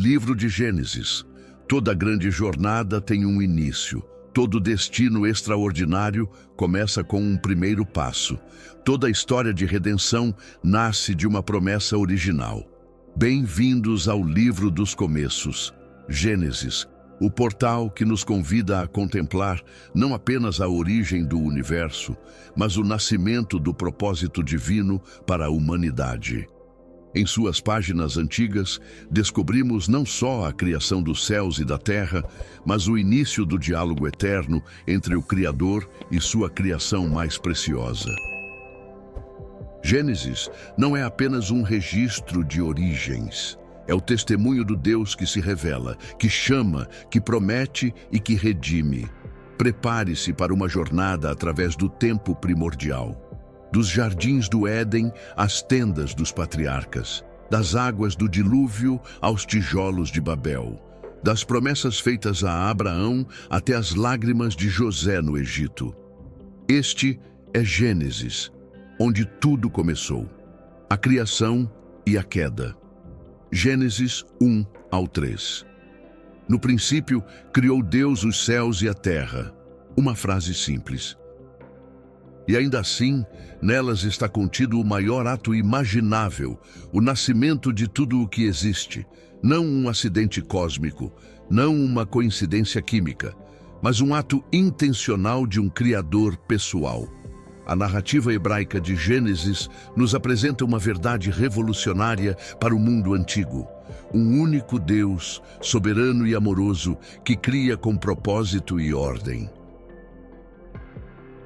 Livro de Gênesis. Toda grande jornada tem um início. Todo destino extraordinário começa com um primeiro passo. Toda história de redenção nasce de uma promessa original. Bem-vindos ao livro dos começos, Gênesis, o portal que nos convida a contemplar não apenas a origem do universo, mas o nascimento do propósito divino para a humanidade. Em suas páginas antigas, descobrimos não só a criação dos céus e da terra, mas o início do diálogo eterno entre o Criador e sua criação mais preciosa. Gênesis não é apenas um registro de origens. É o testemunho do Deus que se revela, que chama, que promete e que redime. Prepare-se para uma jornada através do tempo primordial. Dos jardins do Éden às tendas dos patriarcas, das águas do dilúvio aos tijolos de Babel, das promessas feitas a Abraão até as lágrimas de José no Egito. Este é Gênesis, onde tudo começou, a criação e a queda. Gênesis 1 ao 3. No princípio, criou Deus os céus e a terra. Uma frase simples. E ainda assim, nelas está contido o maior ato imaginável, o nascimento de tudo o que existe. Não um acidente cósmico, não uma coincidência química, mas um ato intencional de um Criador pessoal. A narrativa hebraica de Gênesis nos apresenta uma verdade revolucionária para o mundo antigo. Um único Deus, soberano e amoroso, que cria com propósito e ordem.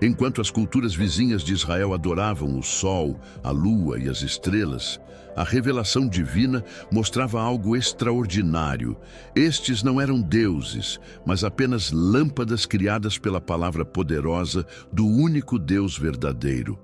Enquanto as culturas vizinhas de Israel adoravam o sol, a lua e as estrelas, a revelação divina mostrava algo extraordinário. Estes não eram deuses, mas apenas lâmpadas criadas pela palavra poderosa do único Deus verdadeiro.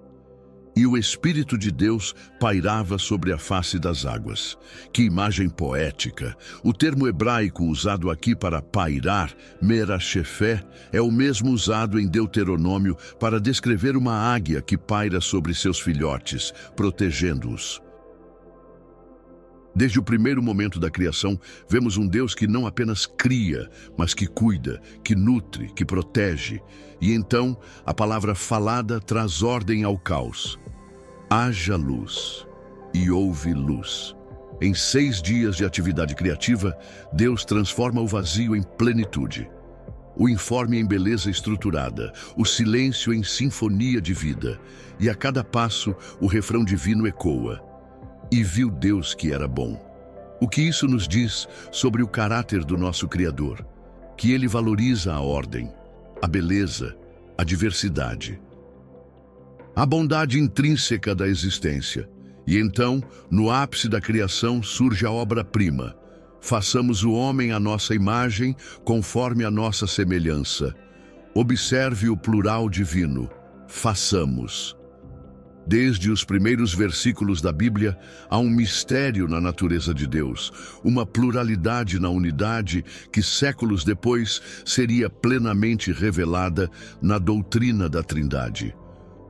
E o Espírito de Deus pairava sobre a face das águas. Que imagem poética! O termo hebraico usado aqui para pairar, merashefé, é o mesmo usado em Deuteronômio para descrever uma águia que paira sobre seus filhotes, protegendo-os. Desde o primeiro momento da criação, vemos um Deus que não apenas cria, mas que cuida, que nutre, que protege. E então, a palavra falada traz ordem ao caos. Haja luz, e houve luz. Em 6 dias de atividade criativa, Deus transforma o vazio em plenitude, o informe em beleza estruturada, o silêncio em sinfonia de vida, e a cada passo o refrão divino ecoa. E viu Deus que era bom. O que isso nos diz sobre o caráter do nosso Criador? Que ele valoriza a ordem, a beleza, a diversidade, a bondade intrínseca da existência. E então, no ápice da criação, surge a obra-prima. Façamos o homem à nossa imagem, conforme a nossa semelhança. Observe o plural divino. Façamos. Desde os primeiros versículos da Bíblia, há um mistério na natureza de Deus, uma pluralidade na unidade que séculos depois seria plenamente revelada na doutrina da Trindade.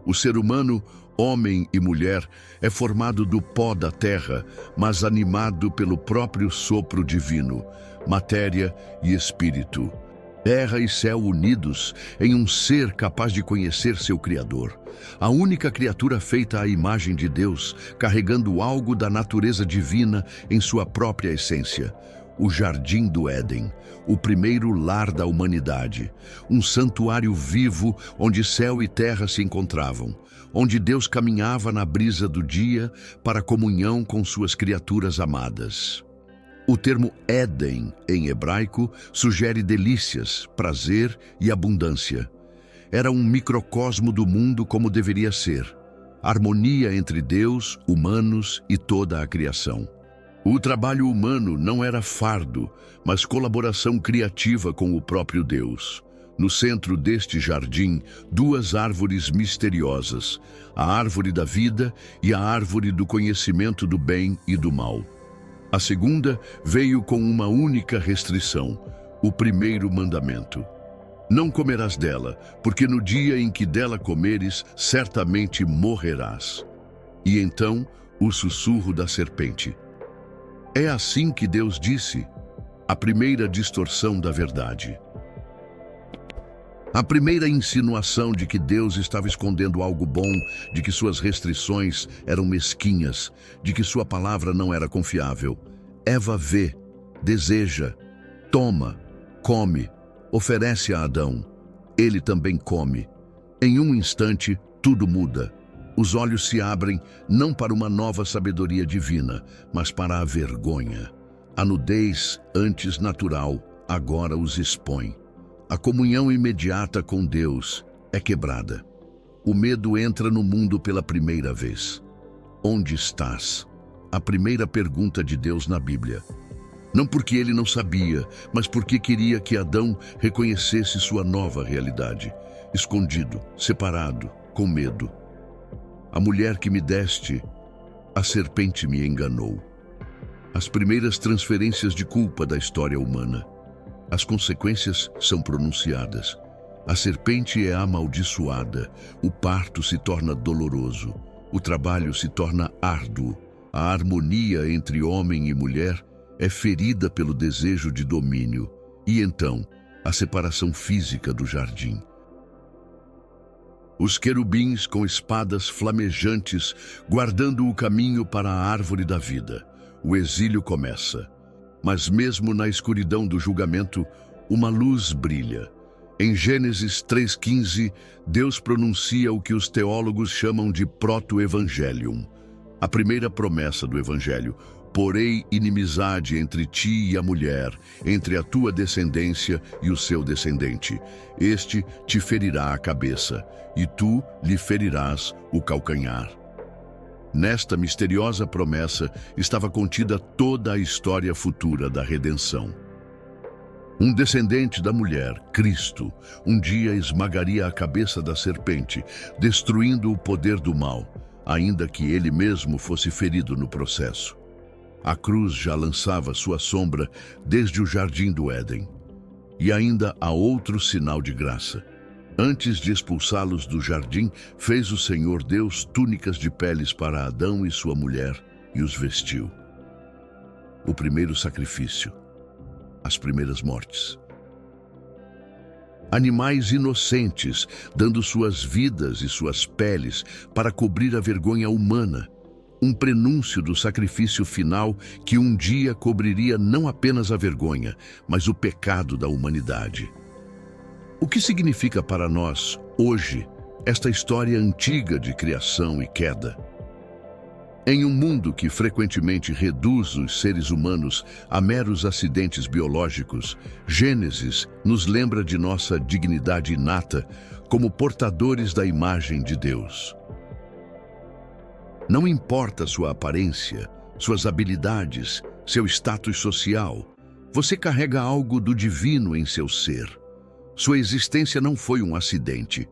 O ser humano, homem e mulher, é formado do pó da terra, mas animado pelo próprio sopro divino, matéria e espírito. Terra e céu unidos em um ser capaz de conhecer seu Criador. A única criatura feita à imagem de Deus, carregando algo da natureza divina em sua própria essência. O Jardim do Éden, o primeiro lar da humanidade. Um santuário vivo onde céu e terra se encontravam. Onde Deus caminhava na brisa do dia para a comunhão com suas criaturas amadas. O termo Éden, em hebraico, sugere delícias, prazer e abundância. Era um microcosmo do mundo como deveria ser. Harmonia entre Deus, humanos e toda a criação. O trabalho humano não era fardo, mas colaboração criativa com o próprio Deus. No centro deste jardim, 2 árvores misteriosas, a árvore da vida e a árvore do conhecimento do bem e do mal. A segunda veio com uma única restrição, o primeiro mandamento. Não comerás dela, porque no dia em que dela comeres, certamente morrerás. E então, o sussurro da serpente. É assim que Deus disse, a primeira distorção da verdade. A primeira insinuação de que Deus estava escondendo algo bom, de que suas restrições eram mesquinhas, de que sua palavra não era confiável. Eva vê, deseja, toma, come, oferece a Adão. Ele também come. Em um instante, tudo muda. Os olhos se abrem não para uma nova sabedoria divina, mas para a vergonha. A nudez, antes natural, agora os expõe. A comunhão imediata com Deus é quebrada. O medo entra no mundo pela primeira vez. Onde estás? A primeira pergunta de Deus na Bíblia. Não porque ele não sabia, mas porque queria que Adão reconhecesse sua nova realidade. Escondido, separado, com medo. A mulher que me deste, a serpente me enganou. As primeiras transferências de culpa da história humana. As consequências são pronunciadas. A serpente é amaldiçoada, o parto se torna doloroso, o trabalho se torna árduo, a harmonia entre homem e mulher é ferida pelo desejo de domínio, e então, a separação física do jardim. Os querubins com espadas flamejantes guardando o caminho para a árvore da vida. O exílio começa. Mas mesmo na escuridão do julgamento, uma luz brilha. Em Gênesis 3,15, Deus pronuncia o que os teólogos chamam de proto-evangelium. A primeira promessa do Evangelho: porei inimizade entre ti e a mulher, entre a tua descendência e o seu descendente. Este te ferirá a cabeça, e tu lhe ferirás o calcanhar. Nesta misteriosa promessa estava contida toda a história futura da redenção. Um descendente da mulher, Cristo, um dia esmagaria a cabeça da serpente, destruindo o poder do mal, ainda que ele mesmo fosse ferido no processo. A cruz já lançava sua sombra desde o jardim do Éden. E ainda há outro sinal de graça. Antes de expulsá-los do jardim, fez o Senhor Deus túnicas de peles para Adão e sua mulher e os vestiu. O primeiro sacrifício, as primeiras mortes. Animais inocentes, dando suas vidas e suas peles para cobrir a vergonha humana. Um prenúncio do sacrifício final que um dia cobriria não apenas a vergonha, mas o pecado da humanidade. O que significa para nós, hoje, esta história antiga de criação e queda? Em um mundo que frequentemente reduz os seres humanos a meros acidentes biológicos, Gênesis nos lembra de nossa dignidade inata como portadores da imagem de Deus. Não importa sua aparência, suas habilidades, seu status social, você carrega algo do divino em seu ser. Sua existência não foi um acidente,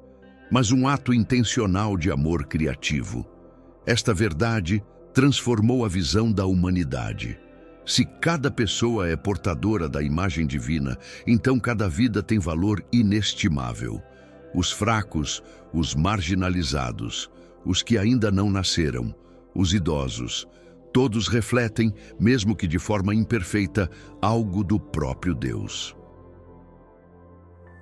mas um ato intencional de amor criativo. Esta verdade transformou a visão da humanidade. Se cada pessoa é portadora da imagem divina, então cada vida tem valor inestimável. Os fracos, os marginalizados, os que ainda não nasceram, os idosos, todos refletem, mesmo que de forma imperfeita, algo do próprio Deus.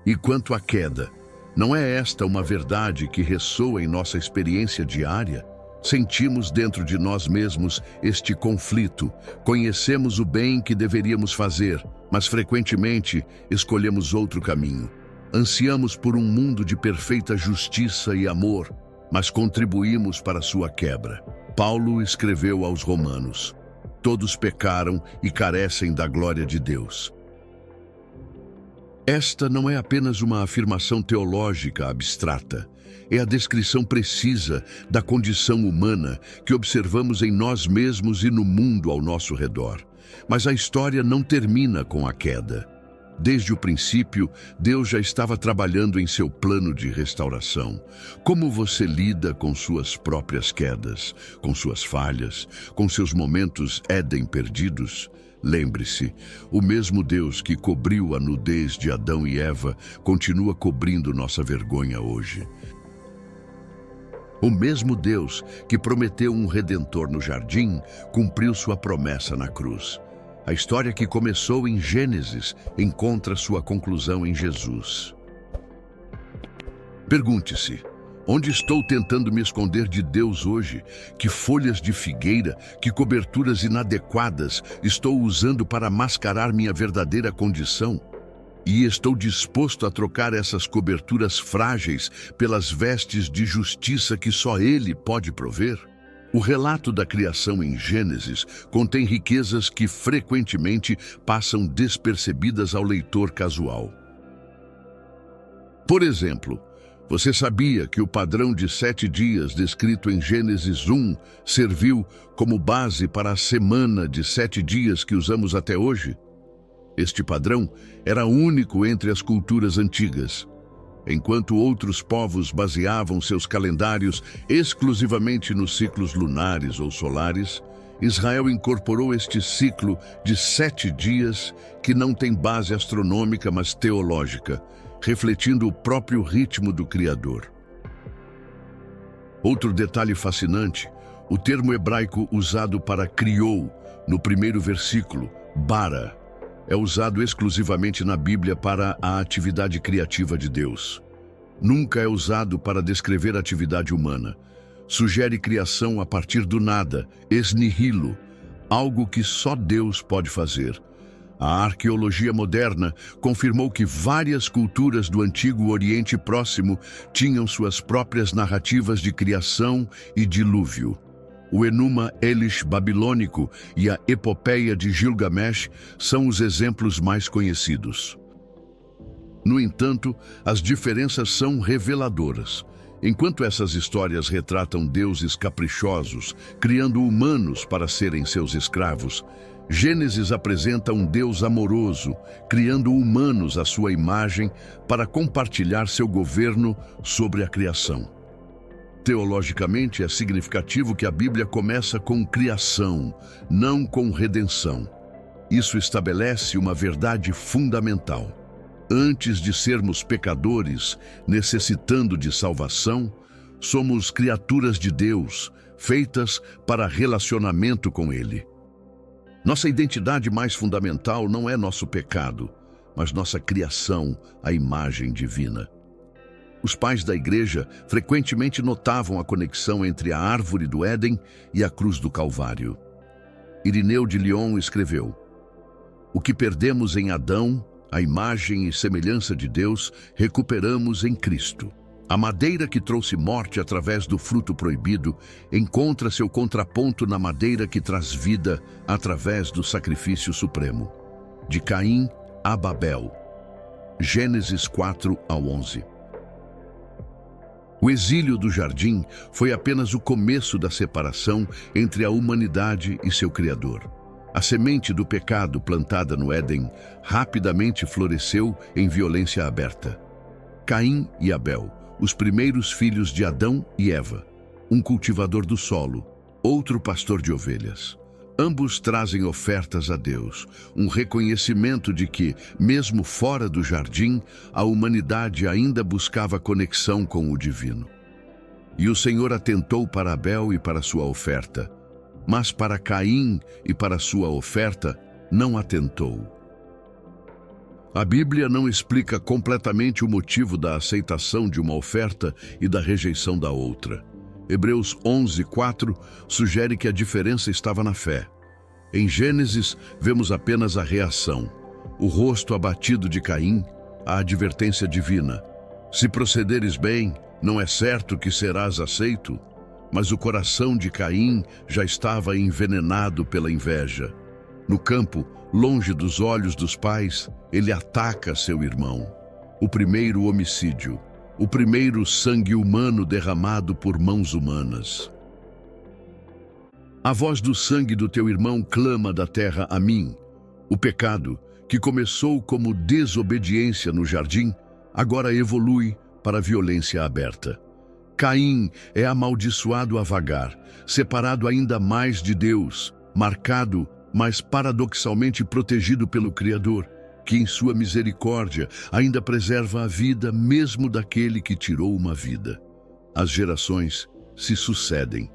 E quanto à queda, não é esta uma verdade que ressoa em nossa experiência diária? Sentimos dentro de nós mesmos este conflito, conhecemos o bem que deveríamos fazer, mas frequentemente escolhemos outro caminho. Ansiamos por um mundo de perfeita justiça e amor, mas contribuímos para sua quebra. Paulo escreveu aos Romanos: todos pecaram e carecem da glória de Deus. Esta não é apenas uma afirmação teológica abstrata, é a descrição precisa da condição humana que observamos em nós mesmos e no mundo ao nosso redor. Mas a história não termina com a queda. Desde o princípio, Deus já estava trabalhando em seu plano de restauração. Como você lida com suas próprias quedas, com suas falhas, com seus momentos Éden perdidos? Lembre-se, o mesmo Deus que cobriu a nudez de Adão e Eva continua cobrindo nossa vergonha hoje. O mesmo Deus que prometeu um redentor no jardim, cumpriu sua promessa na cruz. A história que começou em Gênesis encontra sua conclusão em Jesus. Pergunte-se: onde estou tentando me esconder de Deus hoje? Que folhas de figueira, que coberturas inadequadas estou usando para mascarar minha verdadeira condição? E estou disposto a trocar essas coberturas frágeis pelas vestes de justiça que só Ele pode prover? O relato da criação em Gênesis contém riquezas que frequentemente passam despercebidas ao leitor casual. Por exemplo, você sabia que o padrão de 7 dias descrito em Gênesis 1 serviu como base para a semana de 7 dias que usamos até hoje? Este padrão era único entre as culturas antigas. Enquanto outros povos baseavam seus calendários exclusivamente nos ciclos lunares ou solares, Israel incorporou este ciclo de 7 dias que não tem base astronômica, mas teológica, refletindo o próprio ritmo do Criador. Outro detalhe fascinante: o termo hebraico usado para criou, no primeiro versículo, bara, é usado exclusivamente na Bíblia para a atividade criativa de Deus. Nunca é usado para descrever a atividade humana. Sugere criação a partir do nada, ex nihilo, algo que só Deus pode fazer. A arqueologia moderna confirmou que várias culturas do Antigo Oriente Próximo tinham suas próprias narrativas de criação e dilúvio. O Enuma Elish babilônico e a epopeia de Gilgamesh são os exemplos mais conhecidos. No entanto, as diferenças são reveladoras. Enquanto essas histórias retratam deuses caprichosos, criando humanos para serem seus escravos, Gênesis apresenta um Deus amoroso, criando humanos à sua imagem para compartilhar seu governo sobre a criação. Teologicamente, é significativo que a Bíblia começa com criação, não com redenção. Isso estabelece uma verdade fundamental. Antes de sermos pecadores, necessitando de salvação, somos criaturas de Deus, feitas para relacionamento com Ele. Nossa identidade mais fundamental não é nosso pecado, mas nossa criação à imagem divina. Os pais da igreja frequentemente notavam a conexão entre a árvore do Éden e a cruz do Calvário. Irineu de Lyon escreveu: o que perdemos em Adão, a imagem e semelhança de Deus, recuperamos em Cristo. A madeira que trouxe morte através do fruto proibido encontra seu contraponto na madeira que traz vida através do sacrifício supremo. De Caim a Babel. Gênesis 4-11. O exílio do jardim foi apenas o começo da separação entre a humanidade e seu Criador. A semente do pecado plantada no Éden rapidamente floresceu em violência aberta. Caim e Abel, os primeiros filhos de Adão e Eva, um cultivador do solo, outro pastor de ovelhas. Ambos trazem ofertas a Deus, um reconhecimento de que, mesmo fora do jardim, a humanidade ainda buscava conexão com o divino. E o Senhor atentou para Abel e para sua oferta, mas para Caim e para sua oferta não atentou. A Bíblia não explica completamente o motivo da aceitação de uma oferta e da rejeição da outra. Hebreus 11:4 sugere que a diferença estava na fé. Em Gênesis, vemos apenas a reação, o rosto abatido de Caim, a advertência divina. Se procederes bem, não é certo que serás aceito? Mas o coração de Caim já estava envenenado pela inveja. No campo, longe dos olhos dos pais, ele ataca seu irmão. O primeiro homicídio. O primeiro sangue humano derramado por mãos humanas. A voz do sangue do teu irmão clama da terra a mim. O pecado, que começou como desobediência no jardim, agora evolui para violência aberta. Caim é amaldiçoado a vagar, separado ainda mais de Deus, marcado, mas paradoxalmente protegido pelo Criador, que em sua misericórdia ainda preserva a vida mesmo daquele que tirou uma vida. As gerações se sucedem.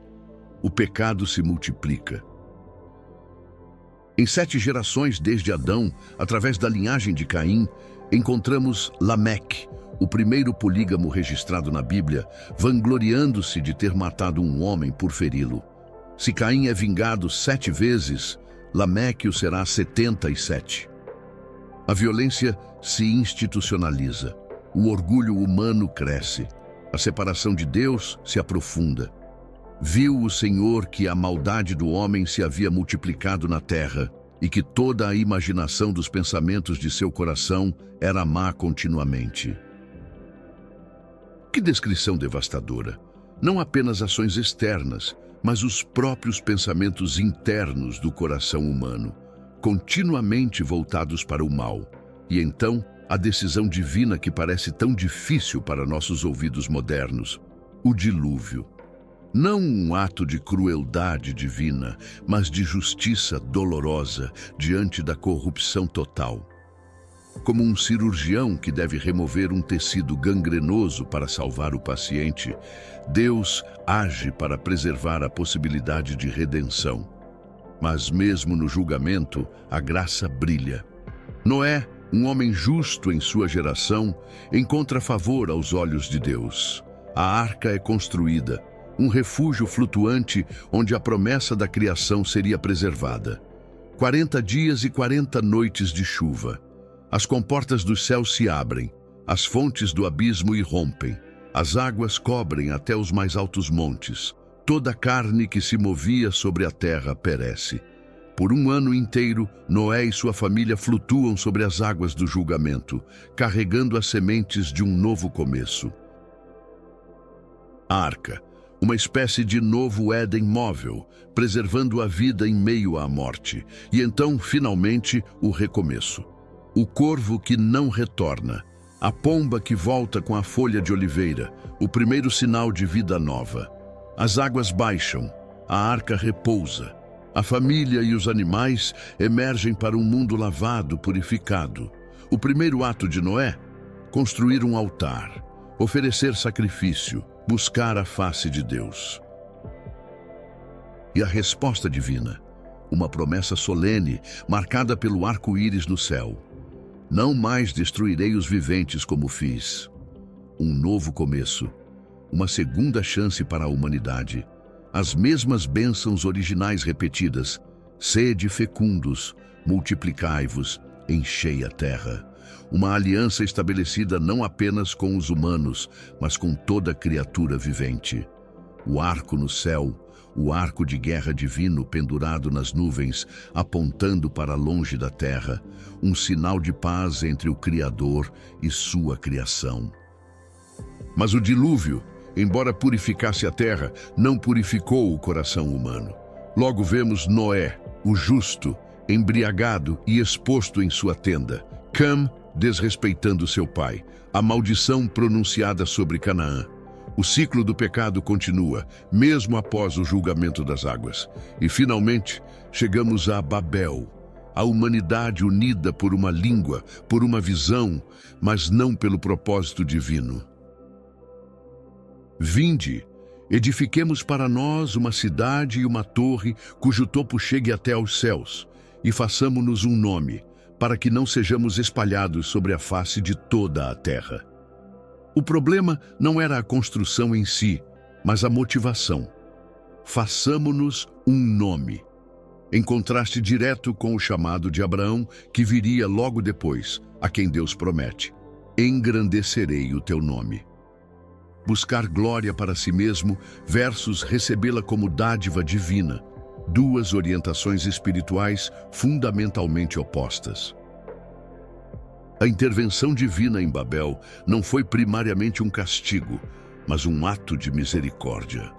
O pecado se multiplica. Em 7 gerações desde Adão, através da linhagem de Caim, encontramos Lameque, o primeiro polígamo registrado na Bíblia, vangloriando-se de ter matado um homem por feri-lo. Se Caim é vingado 7 vezes, Lameque o será 77. A violência se institucionaliza. O orgulho humano cresce. A separação de Deus se aprofunda. Viu o Senhor que a maldade do homem se havia multiplicado na terra e que toda a imaginação dos pensamentos de seu coração era má continuamente. Que descrição devastadora! Não apenas ações externas, mas os próprios pensamentos internos do coração humano, continuamente voltados para o mal. E então, a decisão divina que parece tão difícil para nossos ouvidos modernos, o dilúvio. Não um ato de crueldade divina, mas de justiça dolorosa diante da corrupção total. Como um cirurgião que deve remover um tecido gangrenoso para salvar o paciente, Deus age para preservar a possibilidade de redenção. Mas mesmo no julgamento, a graça brilha. Noé, um homem justo em sua geração, encontra favor aos olhos de Deus. A arca é construída, um refúgio flutuante onde a promessa da criação seria preservada. 40 dias e 40 noites de chuva. As comportas dos céus se abrem, as fontes do abismo irrompem, as águas cobrem até os mais altos montes. Toda a carne que se movia sobre a terra perece. Por um ano inteiro, Noé e sua família flutuam sobre as águas do julgamento, carregando as sementes de um novo começo. A arca, uma espécie de novo Éden móvel, preservando a vida em meio à morte. E então, finalmente, o recomeço. O corvo que não retorna, a pomba que volta com a folha de oliveira, o primeiro sinal de vida nova. As águas baixam, a arca repousa. A família e os animais emergem para um mundo lavado, purificado. O primeiro ato de Noé? Construir um altar, oferecer sacrifício, buscar a face de Deus. E a resposta divina, uma promessa solene, marcada pelo arco-íris no céu. Não mais destruirei os viventes como fiz. Um novo começo, uma segunda chance para a humanidade. As mesmas bênçãos originais repetidas. Sede fecundos, multiplicai-vos, enchei a terra. Uma aliança estabelecida não apenas com os humanos, mas com toda criatura vivente. O arco no céu, o arco de guerra divino pendurado nas nuvens, apontando para longe da terra, um sinal de paz entre o Criador e sua criação. Mas o dilúvio, embora purificasse a terra, não purificou o coração humano. Logo vemos Noé, o justo, embriagado e exposto em sua tenda. Cam, desrespeitando seu pai. A maldição pronunciada sobre Canaã. O ciclo do pecado continua, mesmo após o julgamento das águas. E, finalmente, chegamos a Babel, a humanidade unida por uma língua, por uma visão, mas não pelo propósito divino. Vinde, edifiquemos para nós uma cidade e uma torre cujo topo chegue até aos céus, e façamo-nos um nome, para que não sejamos espalhados sobre a face de toda a terra. O problema não era a construção em si, mas a motivação. Façamo-nos um nome. Em contraste direto com o chamado de Abraão, que viria logo depois, a quem Deus promete: engrandecerei o teu nome. Buscar glória para si mesmo versus recebê-la como dádiva divina. Duas orientações espirituais fundamentalmente opostas. A intervenção divina em Babel não foi primariamente um castigo, mas um ato de misericórdia.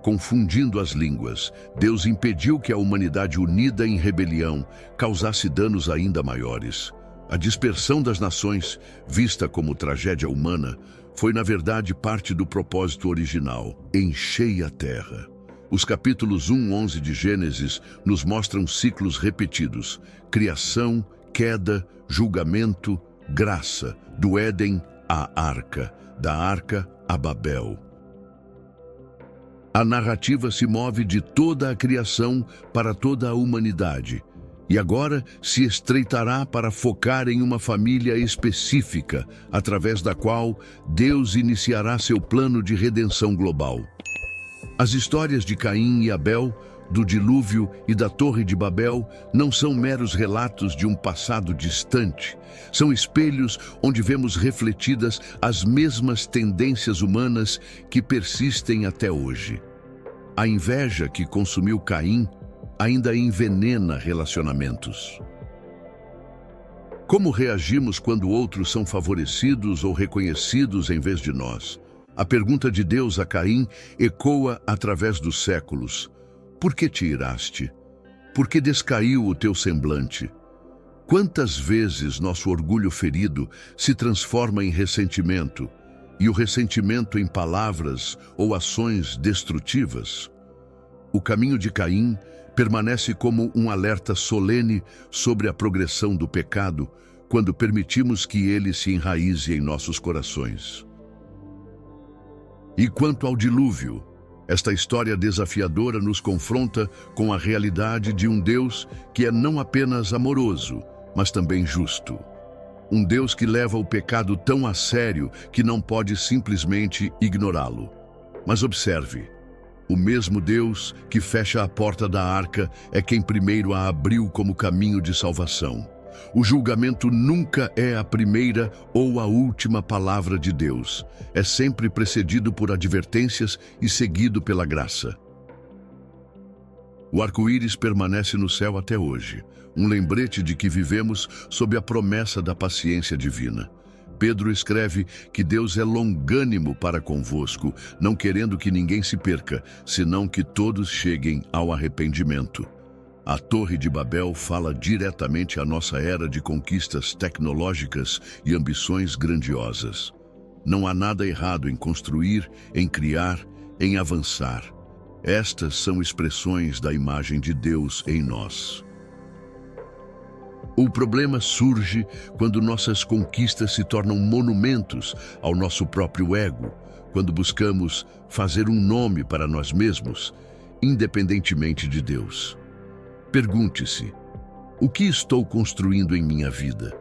Confundindo as línguas, Deus impediu que a humanidade unida em rebelião causasse danos ainda maiores. A dispersão das nações, vista como tragédia humana, foi na verdade parte do propósito original: enchei a terra. Os capítulos 1-11 de Gênesis nos mostram ciclos repetidos: criação, queda, julgamento, graça, do Éden à arca, da arca a Babel. A narrativa se move de toda a criação para toda a humanidade, e agora se estreitará para focar em uma família específica, através da qual Deus iniciará seu plano de redenção global. As histórias de Caim e Abel, do dilúvio e da Torre de Babel não são meros relatos de um passado distante. São espelhos onde vemos refletidas as mesmas tendências humanas que persistem até hoje. A inveja que consumiu Caim ainda envenena relacionamentos. Como reagimos quando outros são favorecidos ou reconhecidos em vez de nós? A pergunta de Deus a Caim ecoa através dos séculos. Por que te iraste? Por que descaiu o teu semblante? Quantas vezes nosso orgulho ferido se transforma em ressentimento, e o ressentimento em palavras ou ações destrutivas? O caminho de Caim permanece como um alerta solene sobre a progressão do pecado, quando permitimos que ele se enraize em nossos corações. E quanto ao dilúvio, esta história desafiadora nos confronta com a realidade de um Deus que é não apenas amoroso, mas também justo. Um Deus que leva o pecado tão a sério que não pode simplesmente ignorá-lo. Mas observe, o mesmo Deus que fecha a porta da arca é quem primeiro a abriu como caminho de salvação. O julgamento nunca é a primeira ou a última palavra de Deus. É sempre precedido por advertências e seguido pela graça. O arco-íris permanece no céu até hoje, um lembrete de que vivemos sob a promessa da paciência divina. Pedro escreve que Deus é longânimo para convosco, não querendo que ninguém se perca, senão que todos cheguem ao arrependimento. A Torre de Babel fala diretamente à nossa era de conquistas tecnológicas e ambições grandiosas. Não há nada errado em construir, em criar, em avançar. Estas são expressões da imagem de Deus em nós. O problema surge quando nossas conquistas se tornam monumentos ao nosso próprio ego, quando buscamos fazer um nome para nós mesmos, independentemente de Deus. Pergunte-se: o que estou construindo em minha vida?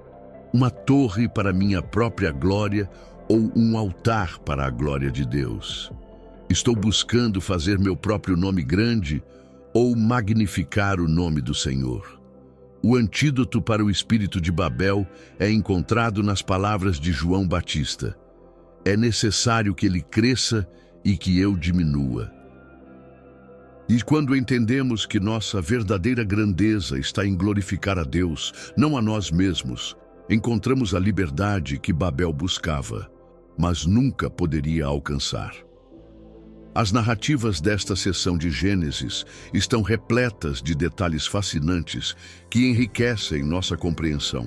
Uma torre para minha própria glória ou um altar para a glória de Deus? Estou buscando fazer meu próprio nome grande ou magnificar o nome do Senhor? O antídoto para o espírito de Babel é encontrado nas palavras de João Batista. É necessário que ele cresça e que eu diminua. E quando entendemos que nossa verdadeira grandeza está em glorificar a Deus, não a nós mesmos, encontramos a liberdade que Babel buscava, mas nunca poderia alcançar. As narrativas desta seção de Gênesis estão repletas de detalhes fascinantes que enriquecem nossa compreensão.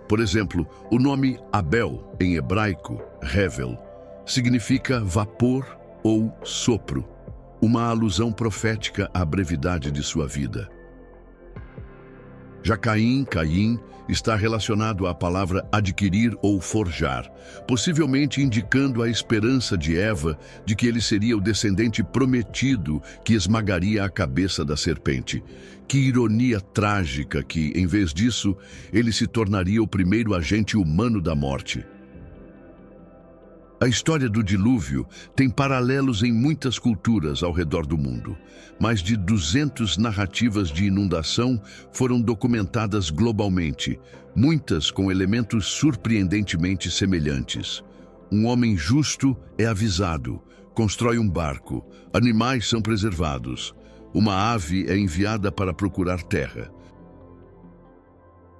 Por exemplo, o nome Abel, em hebraico, Hevel, significa vapor ou sopro, uma alusão profética à brevidade de sua vida. Já Caim está relacionado à palavra adquirir ou forjar, possivelmente indicando a esperança de Eva de que ele seria o descendente prometido que esmagaria a cabeça da serpente. Que ironia trágica que, em vez disso, ele se tornaria o primeiro agente humano da morte. A história do dilúvio tem paralelos em muitas culturas ao redor do mundo. Mais de 200 narrativas de inundação foram documentadas globalmente, muitas com elementos surpreendentemente semelhantes. Um homem justo é avisado, constrói um barco, animais são preservados, uma ave é enviada para procurar terra.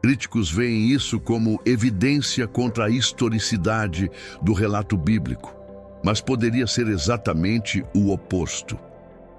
Críticos veem isso como evidência contra a historicidade do relato bíblico, mas poderia ser exatamente o oposto.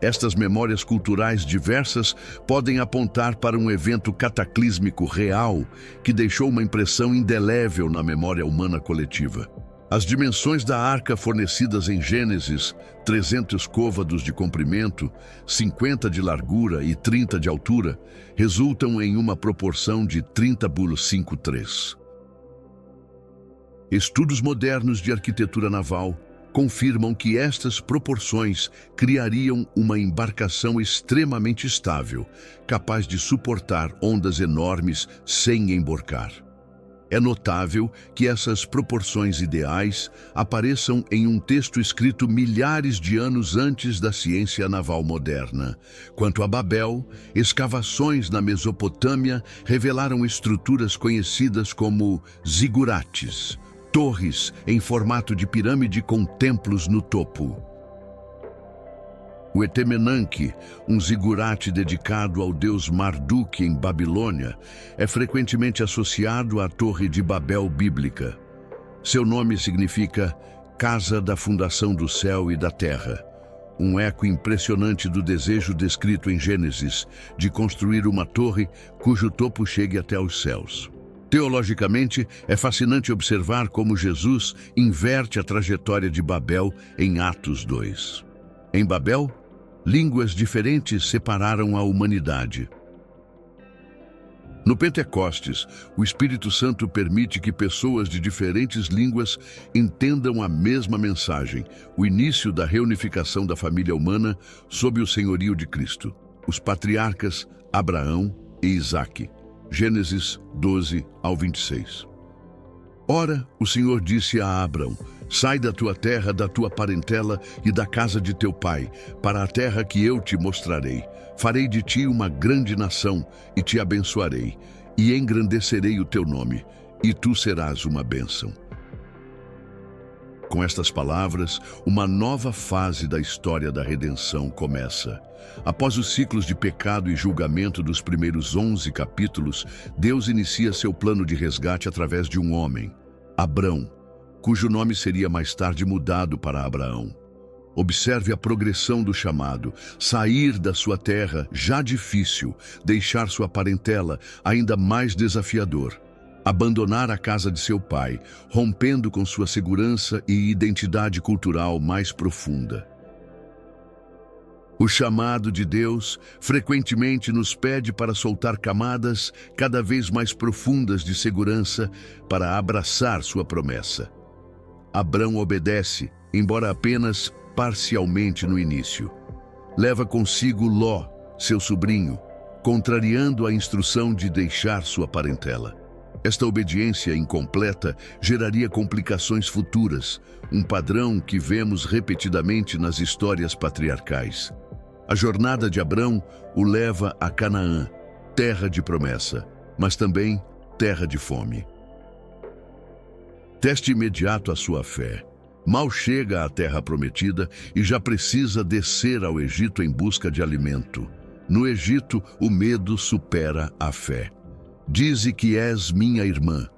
Estas memórias culturais diversas podem apontar para um evento cataclísmico real que deixou uma impressão indelével na memória humana coletiva. As dimensões da arca fornecidas em Gênesis, 300 côvados de comprimento, 50 de largura e 30 de altura, resultam em uma proporção de 30:5:3. Estudos modernos de arquitetura naval, confirmam que estas proporções criariam uma embarcação extremamente estável, capaz de suportar ondas enormes sem emborcar. É notável que essas proporções ideais apareçam em um texto escrito milhares de anos antes da ciência naval moderna. Quanto a Babel, escavações na Mesopotâmia revelaram estruturas conhecidas como zigurates, torres em formato de pirâmide com templos no topo. O Etemenanque, um zigurate dedicado ao deus Marduk em Babilônia, é frequentemente associado à Torre de Babel bíblica. Seu nome significa Casa da Fundação do Céu e da Terra, um eco impressionante do desejo descrito em Gênesis de construir uma torre cujo topo chegue até os céus. Teologicamente, é fascinante observar como Jesus inverte a trajetória de Babel em Atos 2. Em Babel, línguas diferentes separaram a humanidade. No Pentecostes, o Espírito Santo permite que pessoas de diferentes línguas entendam a mesma mensagem, o início da reunificação da família humana sob o senhorio de Cristo. Os patriarcas Abraão e Isaque. Gênesis 12 ao 26. Ora, o Senhor disse a Abrão: sai da tua terra, da tua parentela e da casa de teu pai, para a terra que eu te mostrarei. Farei de ti uma grande nação e te abençoarei, e engrandecerei o teu nome, e tu serás uma bênção. Com estas palavras, uma nova fase da história da redenção começa. Após os ciclos de pecado e julgamento dos primeiros 11 capítulos, Deus inicia seu plano de resgate através de um homem, Abrão, cujo nome seria mais tarde mudado para Abraão. Observe a progressão do chamado: sair da sua terra, já difícil, deixar sua parentela, ainda mais desafiador. Abandonar a casa de seu pai, rompendo com sua segurança e identidade cultural mais profunda. O chamado de Deus frequentemente nos pede para soltar camadas cada vez mais profundas de segurança para abraçar sua promessa. Abrão obedece, embora apenas parcialmente no início. Leva consigo Ló, seu sobrinho, contrariando a instrução de deixar sua parentela. Esta obediência incompleta geraria complicações futuras, um padrão que vemos repetidamente nas histórias patriarcais. A jornada de Abrão o leva a Canaã, terra de promessa, mas também terra de fome. Teste imediato a sua fé. Mal chega à terra prometida e já precisa descer ao Egito em busca de alimento. No Egito, o medo supera a fé. Dize que és minha irmã.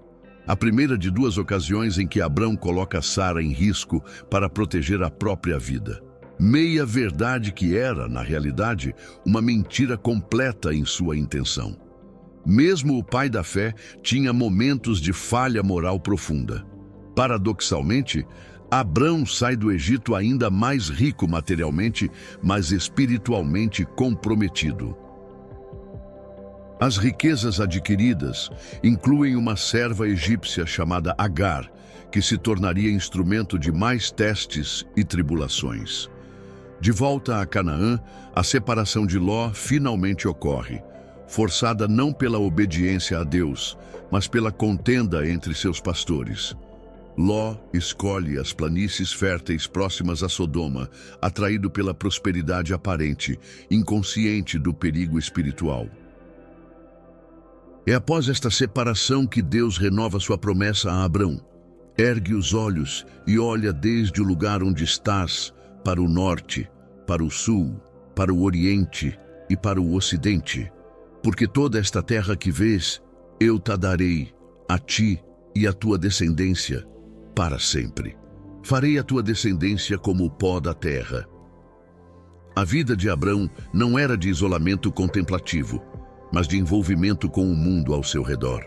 A primeira de duas ocasiões em que Abrão coloca Sara em risco para proteger a própria vida. Meia verdade que era, na realidade, uma mentira completa em sua intenção. Mesmo o pai da fé tinha momentos de falha moral profunda. Paradoxalmente, Abrão sai do Egito ainda mais rico materialmente, mas espiritualmente comprometido. As riquezas adquiridas incluem uma serva egípcia chamada Agar, que se tornaria instrumento de mais testes e tribulações. De volta a Canaã, a separação de Ló finalmente ocorre, forçada não pela obediência a Deus, mas pela contenda entre seus pastores. Ló escolhe as planícies férteis próximas a Sodoma, atraído pela prosperidade aparente, inconsciente do perigo espiritual. É após esta separação que Deus renova sua promessa a Abrão. Ergue os olhos e olha desde o lugar onde estás, para o norte, para o sul, para o oriente e para o ocidente. Porque toda esta terra que vês, eu te darei, a ti e à tua descendência, para sempre. Farei a tua descendência como o pó da terra. A vida de Abrão não era de isolamento contemplativo, mas de envolvimento com o mundo ao seu redor.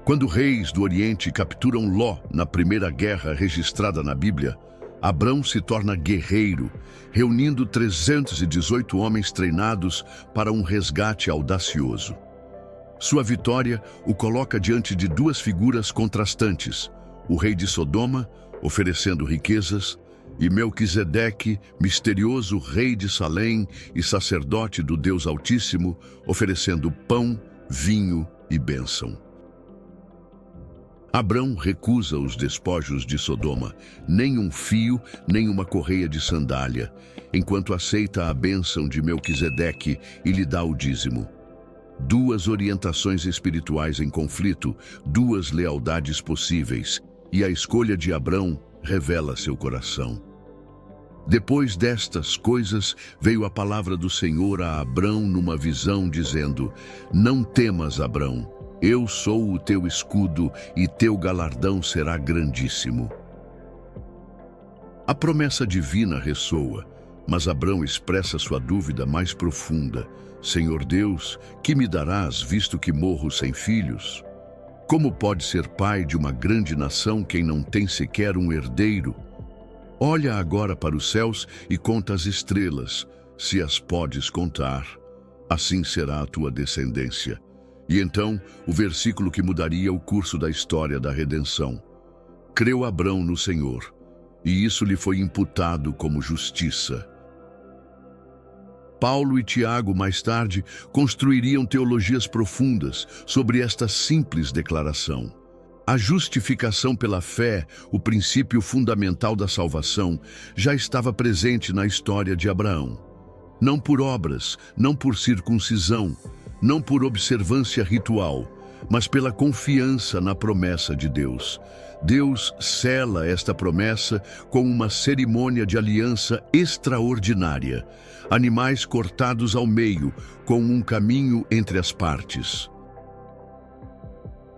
Quando reis do Oriente capturam Ló na primeira guerra registrada na Bíblia, Abrão se torna guerreiro, reunindo 318 homens treinados para um resgate audacioso. Sua vitória o coloca diante de duas figuras contrastantes, o rei de Sodoma, oferecendo riquezas, e Melquisedeque, misterioso rei de Salém e sacerdote do Deus Altíssimo, oferecendo pão, vinho e bênção. Abrão recusa os despojos de Sodoma, nem um fio, nem uma correia de sandália, enquanto aceita a bênção de Melquisedeque e lhe dá o dízimo. Duas orientações espirituais em conflito, duas lealdades possíveis, e a escolha de Abrão revela seu coração. Depois destas coisas, veio a palavra do Senhor a Abrão numa visão, dizendo: Não temas, Abrão, eu sou o teu escudo e teu galardão será grandíssimo. A promessa divina ressoa, mas Abrão expressa sua dúvida mais profunda: Senhor Deus, que me darás, visto que morro sem filhos? Como pode ser pai de uma grande nação quem não tem sequer um herdeiro? Olha agora para os céus e conta as estrelas, se as podes contar. Assim será a tua descendência. E então, o versículo que mudaria o curso da história da redenção. Creu Abrão no Senhor, e isso lhe foi imputado como justiça. Paulo e Tiago, mais tarde, construiriam teologias profundas sobre esta simples declaração. A justificação pela fé, o princípio fundamental da salvação, já estava presente na história de Abraão. Não por obras, não por circuncisão, não por observância ritual, mas pela confiança na promessa de Deus. Deus sela esta promessa com uma cerimônia de aliança extraordinária. Animais cortados ao meio, com um caminho entre as partes.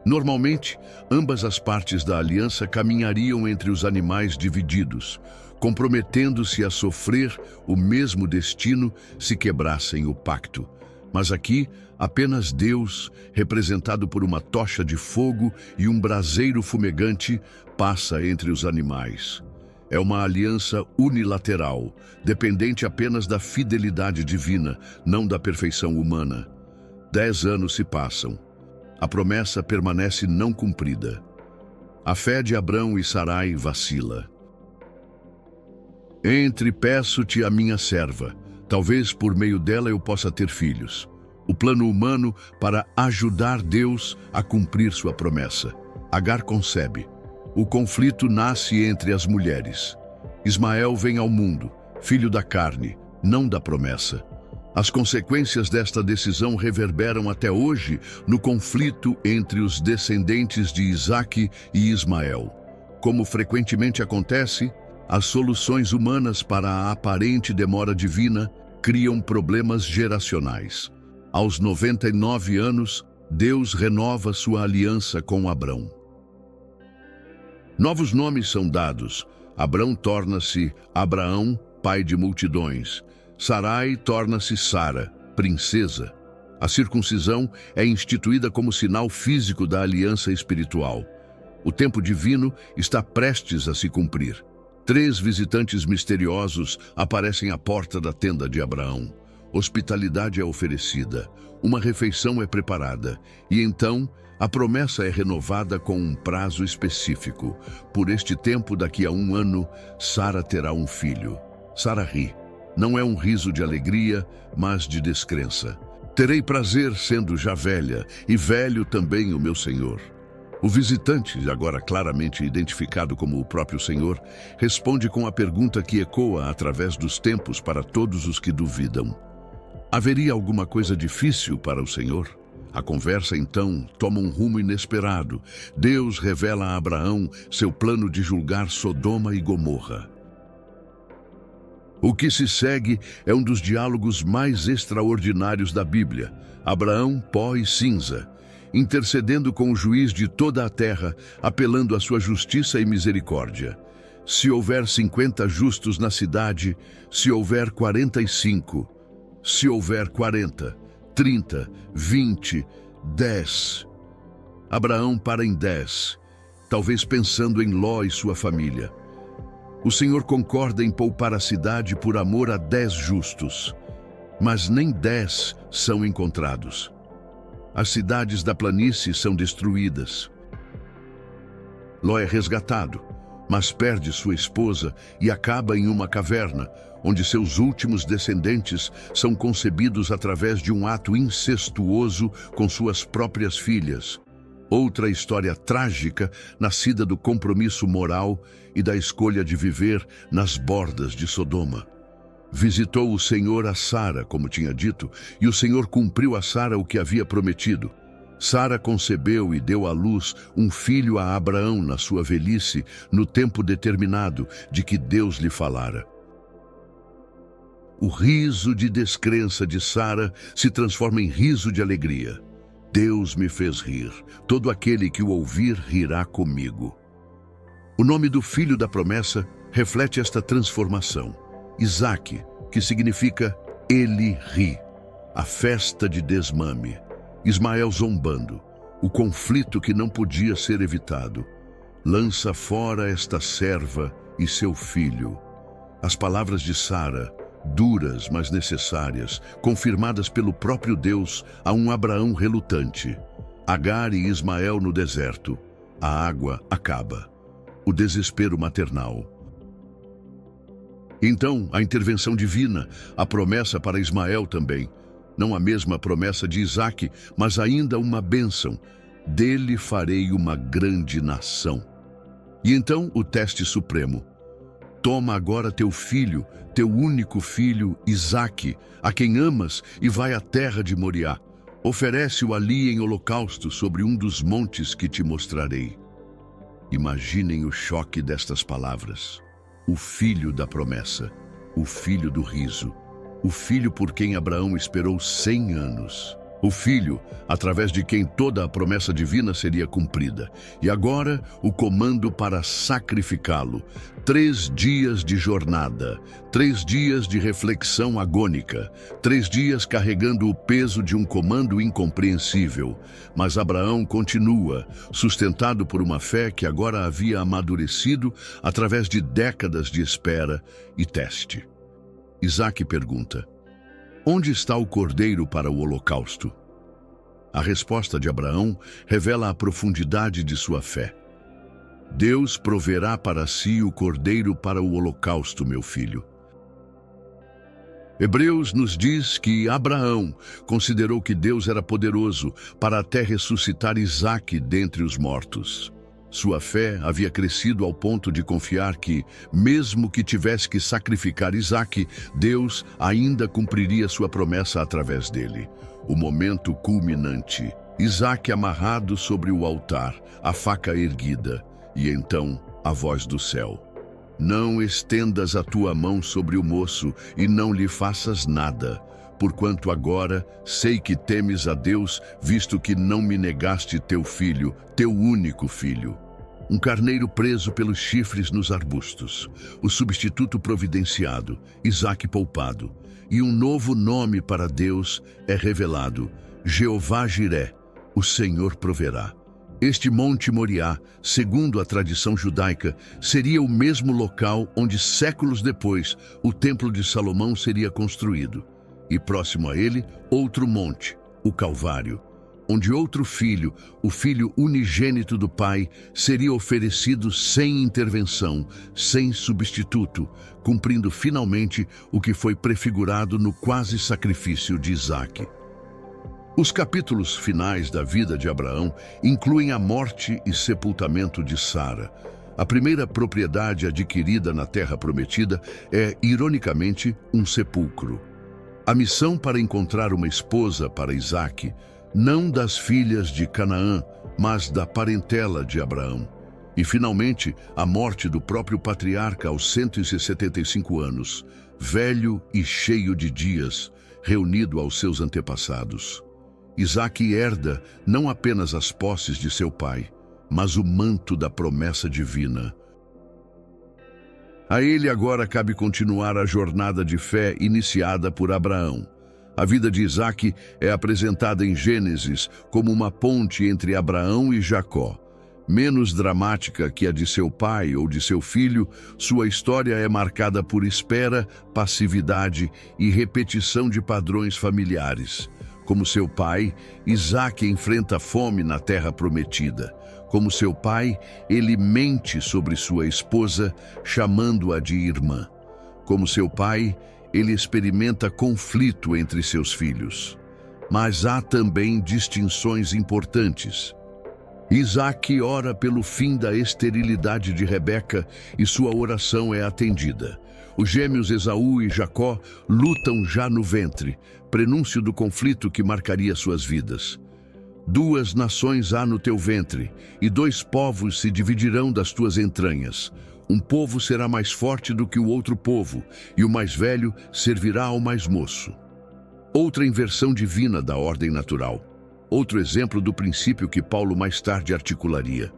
Normalmente, ambas as partes da aliança caminhariam entre os animais divididos, comprometendo-se a sofrer o mesmo destino se quebrassem o pacto. Mas aqui, apenas Deus, representado por uma tocha de fogo e um braseiro fumegante, passa entre os animais. É uma aliança unilateral, dependente apenas da fidelidade divina, não da perfeição humana. 10 anos se passam. A promessa permanece não cumprida. A fé de Abrão e Sarai vacila. Entre, peço-te a minha serva. Talvez por meio dela eu possa ter filhos. O plano humano para ajudar Deus a cumprir sua promessa. Agar concebe. O conflito nasce entre as mulheres. Ismael vem ao mundo, filho da carne, não da promessa. As consequências desta decisão reverberam até hoje no conflito entre os descendentes de Isaque e Ismael. Como frequentemente acontece, as soluções humanas para a aparente demora divina criam problemas geracionais. Aos 99 anos, Deus renova sua aliança com Abrão. Novos nomes são dados. Abrão torna-se Abraão, pai de multidões. Sarai torna-se Sara, princesa. A circuncisão é instituída como sinal físico da aliança espiritual. O tempo divino está prestes a se cumprir. 3 visitantes misteriosos aparecem à porta da tenda de Abraão. Hospitalidade é oferecida, uma refeição é preparada, e então a promessa é renovada com um prazo específico. Por este tempo, daqui a 1 ano, Sara terá um filho. Sara ri. Não é um riso de alegria, mas de descrença. Terei prazer sendo já velha, e velho também o meu Senhor. O visitante, agora claramente identificado como o próprio Senhor, responde com a pergunta que ecoa através dos tempos para todos os que duvidam. Haveria alguma coisa difícil para o Senhor? A conversa, então, toma um rumo inesperado. Deus revela a Abraão seu plano de julgar Sodoma e Gomorra. O que se segue é um dos diálogos mais extraordinários da Bíblia. Abraão, pó e cinza, intercedendo com o juiz de toda a terra, apelando à sua justiça e misericórdia. Se houver 50 justos na cidade, se houver 45, se houver 40, 30, 20, 10. Abraão para em 10, talvez pensando em Ló e sua família. O Senhor concorda em poupar a cidade por amor a 10 justos, mas nem 10 são encontrados. As cidades da planície são destruídas. Ló é resgatado. mas perde sua esposa e acaba em uma caverna, onde seus últimos descendentes são concebidos através de um ato incestuoso com suas próprias filhas. Outra história trágica, nascida do compromisso moral e da escolha de viver nas bordas de Sodoma. Visitou o Senhor a Sara, como tinha dito, e o Senhor cumpriu a Sara o que havia prometido. Sara concebeu e deu à luz um filho a Abraão na sua velhice, no tempo determinado de que Deus lhe falara. O riso de descrença de Sara se transforma em riso de alegria. Deus me fez rir. Todo aquele que o ouvir rirá comigo. O nome do filho da promessa reflete esta transformação. Isaque, que significa ele ri. A festa de desmame. Ismael zombando. O conflito que não podia ser evitado. Lança fora esta serva e seu filho. As palavras de Sara, duras, mas necessárias, confirmadas pelo próprio Deus a um Abraão relutante. Agar e Ismael no deserto. A água acaba. O desespero maternal. Então, a intervenção divina, a promessa para Ismael também. Não a mesma promessa de Isaque, mas ainda uma bênção. Dele farei uma grande nação. E então o teste supremo. Toma agora teu filho, teu único filho, Isaque, a quem amas, e vai à terra de Moriá. Oferece-o ali em holocausto sobre um dos montes que te mostrarei. Imaginem o choque destas palavras. O filho da promessa, o filho do riso, o filho por quem Abraão esperou 100 anos. O filho, através de quem toda a promessa divina seria cumprida. E agora, o comando para sacrificá-lo. 3 dias de jornada, 3 dias de reflexão agônica, 3 dias carregando o peso de um comando incompreensível. Mas Abraão continua, sustentado por uma fé que agora havia amadurecido através de décadas de espera e teste. Isaque pergunta: onde está o cordeiro para o holocausto? A resposta de Abraão revela a profundidade de sua fé. Deus proverá para si o cordeiro para o holocausto, meu filho. Hebreus nos diz que Abraão considerou que Deus era poderoso para até ressuscitar Isaque dentre os mortos. Sua fé havia crescido ao ponto de confiar que, mesmo que tivesse que sacrificar Isaque, Deus ainda cumpriria sua promessa através dele. O momento culminante. Isaque amarrado sobre o altar, a faca erguida, e então a voz do céu. Não estendas a tua mão sobre o moço e não lhe faças nada, porquanto agora sei que temes a Deus, visto que não me negaste teu filho, teu único filho. Um carneiro preso pelos chifres nos arbustos, o substituto providenciado, Isaque poupado, e um novo nome para Deus é revelado, Jeová Jiré, o Senhor proverá. Este Monte Moriá, segundo a tradição judaica, seria o mesmo local onde séculos depois o Templo de Salomão seria construído, e próximo a ele outro monte, o Calvário, onde outro filho, o filho unigênito do Pai, seria oferecido sem intervenção, sem substituto, cumprindo finalmente o que foi prefigurado no quase sacrifício de Isaque. Os capítulos finais da vida de Abraão incluem a morte e sepultamento de Sara. A primeira propriedade adquirida na terra prometida é, ironicamente, um sepulcro. A missão para encontrar uma esposa para Isaque, não das filhas de Canaã, mas da parentela de Abraão. E, finalmente, a morte do próprio patriarca aos 175 anos, velho e cheio de dias, reunido aos seus antepassados. Isaque herda não apenas as posses de seu pai, mas o manto da promessa divina. A ele agora cabe continuar a jornada de fé iniciada por Abraão. A vida de Isaque é apresentada em Gênesis como uma ponte entre Abraão e Jacó. Menos dramática que a de seu pai ou de seu filho, sua história é marcada por espera, passividade e repetição de padrões familiares. Como seu pai, Isaque enfrenta fome na terra prometida. Como seu pai, ele mente sobre sua esposa, chamando-a de irmã. Como seu pai, ele experimenta conflito entre seus filhos. Mas há também distinções importantes. Isaque ora pelo fim da esterilidade de Rebeca e sua oração é atendida. Os gêmeos Esaú e Jacó lutam já no ventre, prenúncio do conflito que marcaria suas vidas. 2 nações há no teu ventre, e 2 povos se dividirão das tuas entranhas. Um povo será mais forte do que o outro povo, e o mais velho servirá ao mais moço. Outra inversão divina da ordem natural. Outro exemplo do princípio que Paulo mais tarde articularia.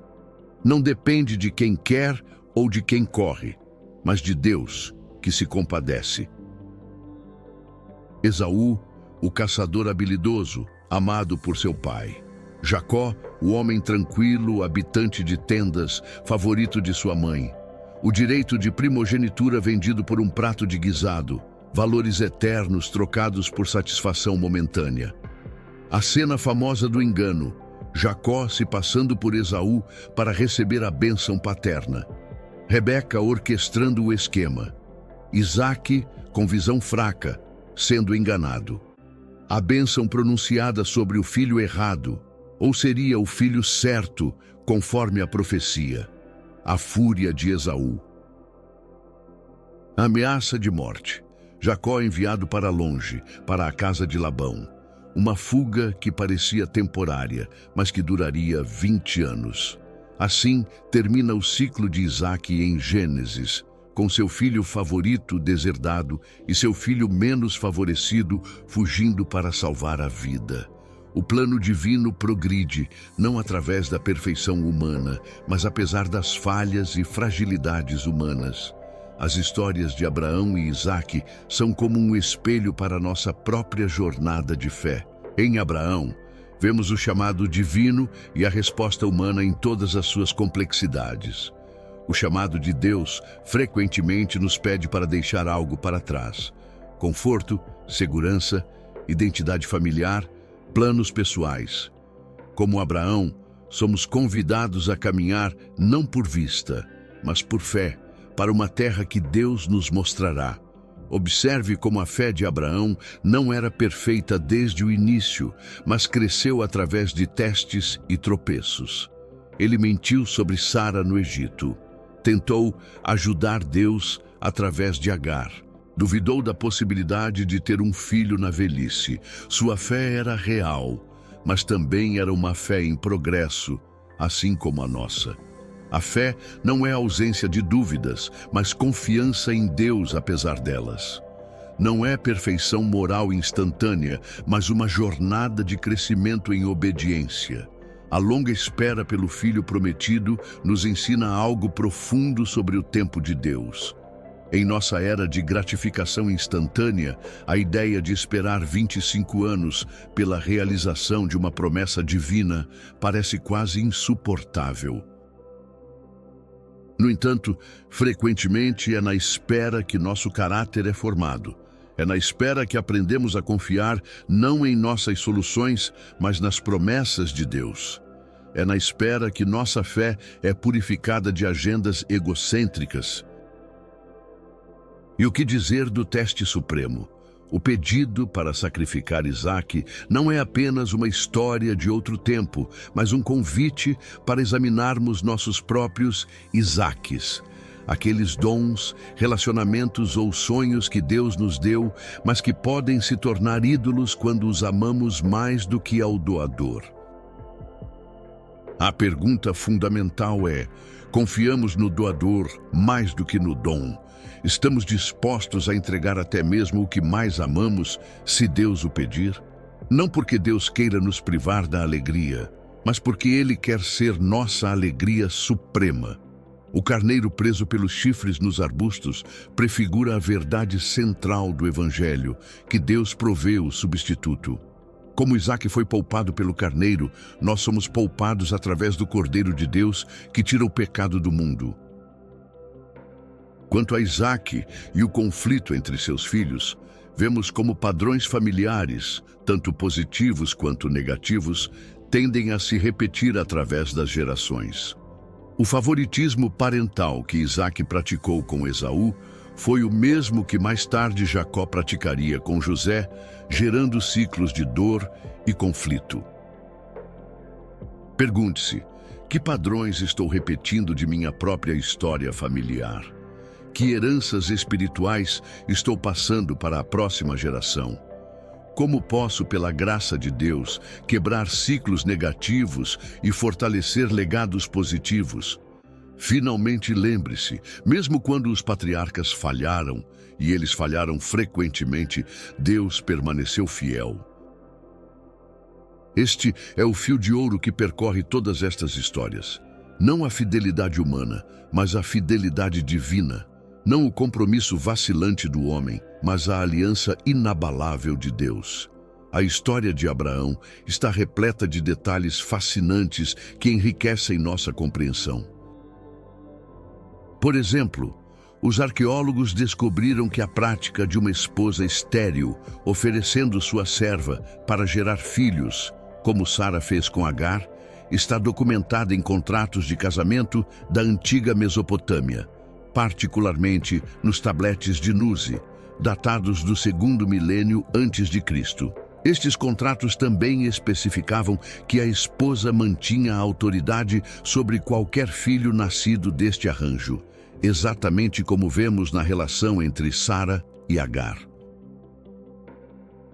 Não depende de quem quer ou de quem corre, mas de Deus, que se compadece. Esaú, o caçador habilidoso, amado por seu pai. Jacó, o homem tranquilo, habitante de tendas, favorito de sua mãe. O direito de primogenitura vendido por um prato de guisado, valores eternos trocados por satisfação momentânea. A cena famosa do engano, Jacó se passando por Esaú para receber a bênção paterna. Rebeca orquestrando o esquema. Isaque, com visão fraca, sendo enganado. A bênção pronunciada sobre o filho errado, ou seria o filho certo, conforme a profecia. A fúria de Esaú. A ameaça de morte. Jacó enviado para longe, para a casa de Labão. Uma fuga que parecia temporária, mas que duraria 20 anos. Assim, termina o ciclo de Isaque em Gênesis, com seu filho favorito deserdado e seu filho menos favorecido fugindo para salvar a vida. O plano divino progride, não através da perfeição humana, mas apesar das falhas e fragilidades humanas. As histórias de Abraão e Isaque são como um espelho para nossa própria jornada de fé. Em Abraão, vemos o chamado divino e a resposta humana em todas as suas complexidades. O chamado de Deus frequentemente nos pede para deixar algo para trás. Conforto, segurança, identidade familiar, planos pessoais. Como Abraão, somos convidados a caminhar não por vista, mas por fé, para uma terra que Deus nos mostrará. Observe como a fé de Abraão não era perfeita desde o início, mas cresceu através de testes e tropeços. Ele mentiu sobre Sara no Egito. Tentou ajudar Deus através de Agar. Duvidou da possibilidade de ter um filho na velhice. Sua fé era real, mas também era uma fé em progresso, assim como a nossa. A fé não é ausência de dúvidas, mas confiança em Deus apesar delas. Não é perfeição moral instantânea, mas uma jornada de crescimento em obediência. A longa espera pelo Filho prometido nos ensina algo profundo sobre o tempo de Deus. Em nossa era de gratificação instantânea, a ideia de esperar 25 anos pela realização de uma promessa divina parece quase insuportável. No entanto, frequentemente é na espera que nosso caráter é formado. É na espera que aprendemos a confiar não em nossas soluções, mas nas promessas de Deus. É na espera que nossa fé é purificada de agendas egocêntricas. E o que dizer do teste supremo? O pedido para sacrificar Isaque não é apenas uma história de outro tempo, mas um convite para examinarmos nossos próprios Isaques. Aqueles dons, relacionamentos ou sonhos que Deus nos deu, mas que podem se tornar ídolos quando os amamos mais do que ao doador. A pergunta fundamental é: confiamos no doador mais do que no dom? Estamos dispostos a entregar até mesmo o que mais amamos, se Deus o pedir? Não porque Deus queira nos privar da alegria, mas porque Ele quer ser nossa alegria suprema. O carneiro preso pelos chifres nos arbustos prefigura a verdade central do Evangelho, que Deus provê o substituto. Como Isaque foi poupado pelo carneiro, nós somos poupados através do Cordeiro de Deus, que tira o pecado do mundo. Quanto a Isaque e o conflito entre seus filhos, vemos como padrões familiares, tanto positivos quanto negativos, tendem a se repetir através das gerações. O favoritismo parental que Isaque praticou com Esaú foi o mesmo que mais tarde Jacó praticaria com José, gerando ciclos de dor e conflito. Pergunte-se: que padrões estou repetindo de minha própria história familiar? Que heranças espirituais estou passando para a próxima geração? Como posso, pela graça de Deus, quebrar ciclos negativos e fortalecer legados positivos? Finalmente lembre-se, mesmo quando os patriarcas falharam, e eles falharam frequentemente, Deus permaneceu fiel. Este é o fio de ouro que percorre todas estas histórias. Não a fidelidade humana, mas a fidelidade divina. Não o compromisso vacilante do homem, mas a aliança inabalável de Deus. A história de Abraão está repleta de detalhes fascinantes que enriquecem nossa compreensão. Por exemplo, os arqueólogos descobriram que a prática de uma esposa estéril, oferecendo sua serva para gerar filhos, como Sara fez com Agar, está documentada em contratos de casamento da antiga Mesopotâmia, particularmente nos tabletes de Nuzi, datados do 2º milênio antes de Cristo. Estes contratos também especificavam que a esposa mantinha a autoridade sobre qualquer filho nascido deste arranjo, exatamente como vemos na relação entre Sara e Agar.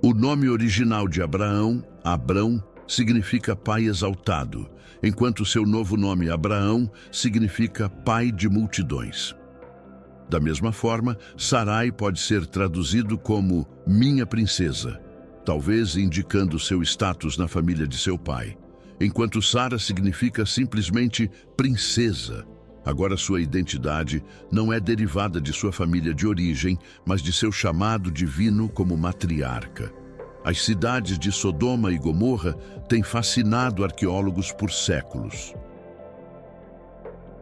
O nome original de Abraão, Abrão, significa pai exaltado, enquanto seu novo nome Abraão significa pai de multidões. Da mesma forma, Sarai pode ser traduzido como minha princesa, talvez indicando seu status na família de seu pai, enquanto Sara significa simplesmente princesa. Agora sua identidade não é derivada de sua família de origem, mas de seu chamado divino como matriarca. As cidades de Sodoma e Gomorra têm fascinado arqueólogos por séculos.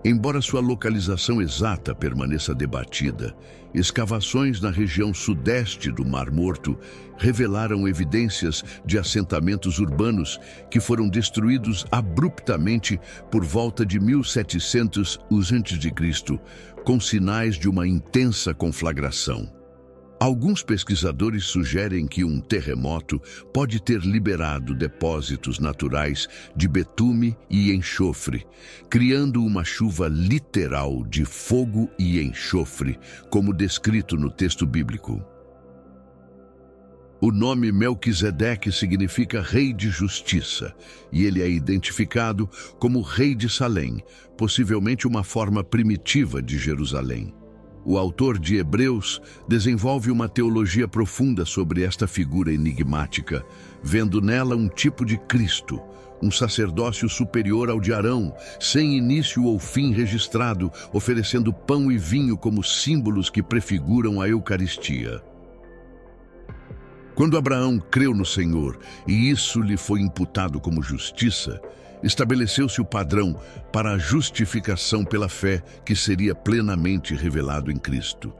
Embora sua localização exata permaneça debatida, escavações na região sudeste do Mar Morto revelaram evidências de assentamentos urbanos que foram destruídos abruptamente por volta de 1700 a.C., com sinais de uma intensa conflagração. Alguns pesquisadores sugerem que um terremoto pode ter liberado depósitos naturais de betume e enxofre, criando uma chuva literal de fogo e enxofre, como descrito no texto bíblico. O nome Melquisedeque significa Rei de Justiça, e ele é identificado como Rei de Salém, possivelmente uma forma primitiva de Jerusalém. O autor de Hebreus desenvolve uma teologia profunda sobre esta figura enigmática, vendo nela um tipo de Cristo, um sacerdócio superior ao de Arão, sem início ou fim registrado, oferecendo pão e vinho como símbolos que prefiguram a Eucaristia. Quando Abraão creu no Senhor e isso lhe foi imputado como justiça, estabeleceu-se o padrão para a justificação pela fé que seria plenamente revelado em Cristo.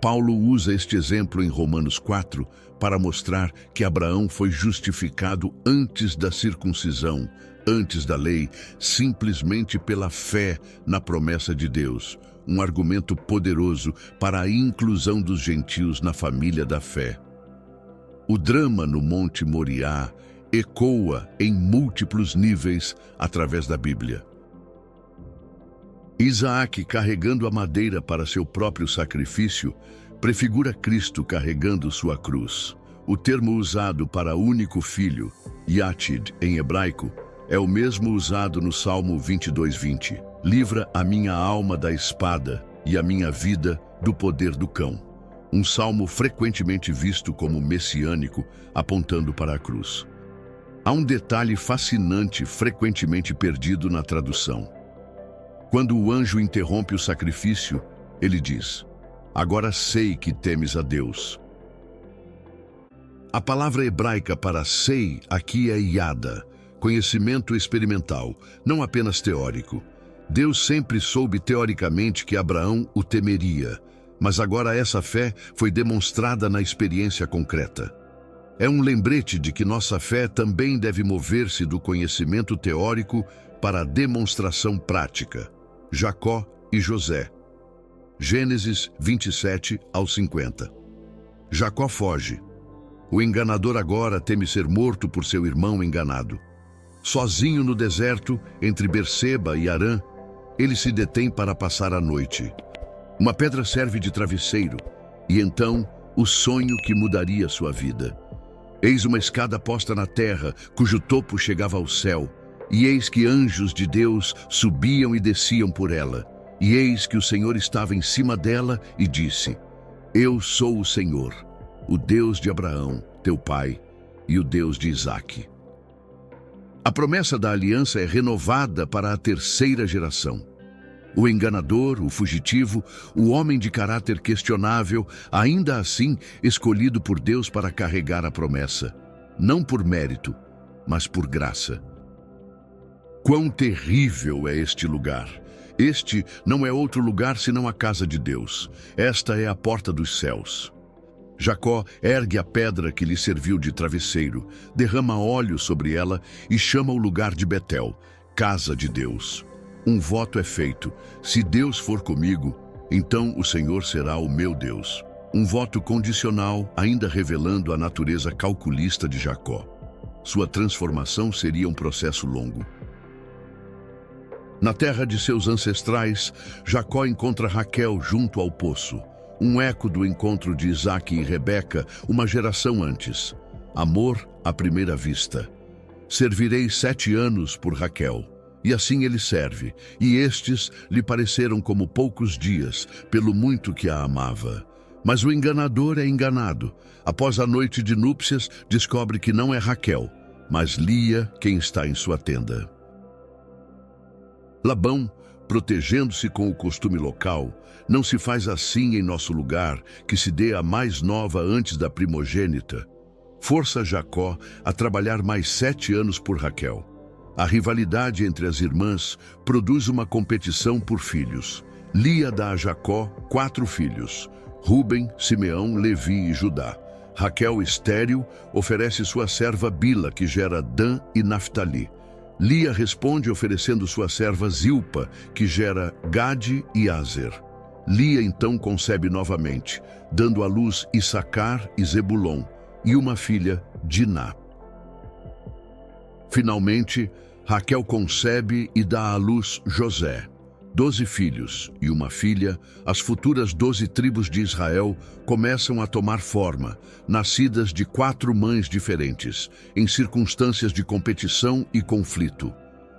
Paulo usa este exemplo em Romanos 4 para mostrar que Abraão foi justificado antes da circuncisão, antes da lei, simplesmente pela fé na promessa de Deus, um argumento poderoso para a inclusão dos gentios na família da fé. O drama no Monte Moriá ecoa em múltiplos níveis através da Bíblia. Isaque carregando a madeira para seu próprio sacrifício prefigura Cristo carregando sua cruz. O termo usado para único filho, Yatid, em hebraico, é o mesmo usado no Salmo 22:20. Livra a minha alma da espada e a minha vida do poder do cão. Um salmo frequentemente visto como messiânico, apontando para a cruz. Há um detalhe fascinante frequentemente perdido na tradução. Quando o anjo interrompe o sacrifício, ele diz: agora sei que temes a Deus. A palavra hebraica para sei aqui é yada, conhecimento experimental, não apenas teórico. Deus sempre soube teoricamente que Abraão o temeria, Mas agora essa fé foi demonstrada na experiência concreta. É um lembrete de que nossa fé também deve mover-se do conhecimento teórico para a demonstração prática. Jacó e José. Gênesis 27 ao 50. Jacó foge. O enganador agora teme ser morto por seu irmão enganado. Sozinho no deserto, entre Berseba e Harã, ele se detém para passar a noite. Uma pedra serve de travesseiro, e então o sonho que mudaria sua vida. Eis uma escada posta na terra, cujo topo chegava ao céu, e eis que anjos de Deus subiam e desciam por ela. E eis que o Senhor estava em cima dela e disse: Eu sou o Senhor, o Deus de Abraão, teu pai, e o Deus de Isaque. A promessa da aliança é renovada para a terceira geração. O enganador, o fugitivo, o homem de caráter questionável, ainda assim escolhido por Deus para carregar a promessa, não por mérito, mas por graça. Quão terrível é este lugar! Este não é outro lugar senão a casa de Deus. Esta é a porta dos céus. Jacó ergue a pedra que lhe serviu de travesseiro, derrama óleo sobre ela e chama o lugar de Betel, casa de Deus. Um voto é feito: se Deus for comigo, então o Senhor será o meu Deus. Um voto condicional, ainda revelando a natureza calculista de Jacó. Sua transformação seria um processo longo. Na terra de seus ancestrais, Jacó encontra Raquel junto ao poço, um eco do encontro de Isaque e Rebeca uma geração antes. Amor à primeira vista. Servirei 7 anos por Raquel. E assim ele serve, e estes lhe pareceram como poucos dias, pelo muito que a amava. Mas o enganador é enganado. Após a noite de núpcias, descobre que não é Raquel, mas Lia quem está em sua tenda. Labão, protegendo-se com o costume local, não se faz assim em nosso lugar, que se dê a mais nova antes da primogênita. Força Jacó a trabalhar mais 7 anos por Raquel. A rivalidade entre as irmãs produz uma competição por filhos. Lia dá a Jacó 4 filhos: Rúben, Simeão, Levi e Judá. Raquel, estéril, oferece sua serva Bila, que gera Dan e Naftali. Lia responde oferecendo sua serva Zilpa, que gera Gade e Aser. Lia então concebe novamente, dando à luz Issacar e Zebulon, e uma filha, Diná. Finalmente, Raquel concebe e dá à luz José. 12 filhos e uma filha, as futuras 12 tribos de Israel começam a tomar forma, nascidas de 4 mães diferentes, em circunstâncias de competição e conflito.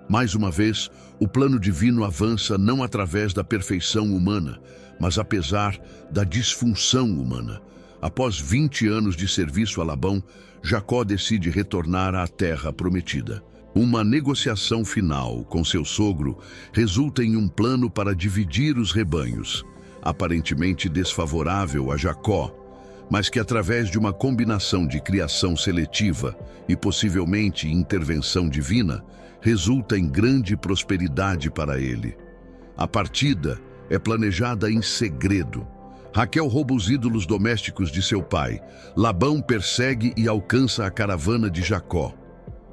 Mais uma vez, o plano divino avança não através da perfeição humana, mas apesar da disfunção humana. Após 20 anos de serviço a Labão, Jacó decide retornar à terra prometida. Uma negociação final com seu sogro resulta em um plano para dividir os rebanhos, aparentemente desfavorável a Jacó, mas que através de uma combinação de criação seletiva e possivelmente intervenção divina, resulta em grande prosperidade para ele. A partida é planejada em segredo. Raquel rouba os ídolos domésticos de seu pai. Labão persegue e alcança a caravana de Jacó.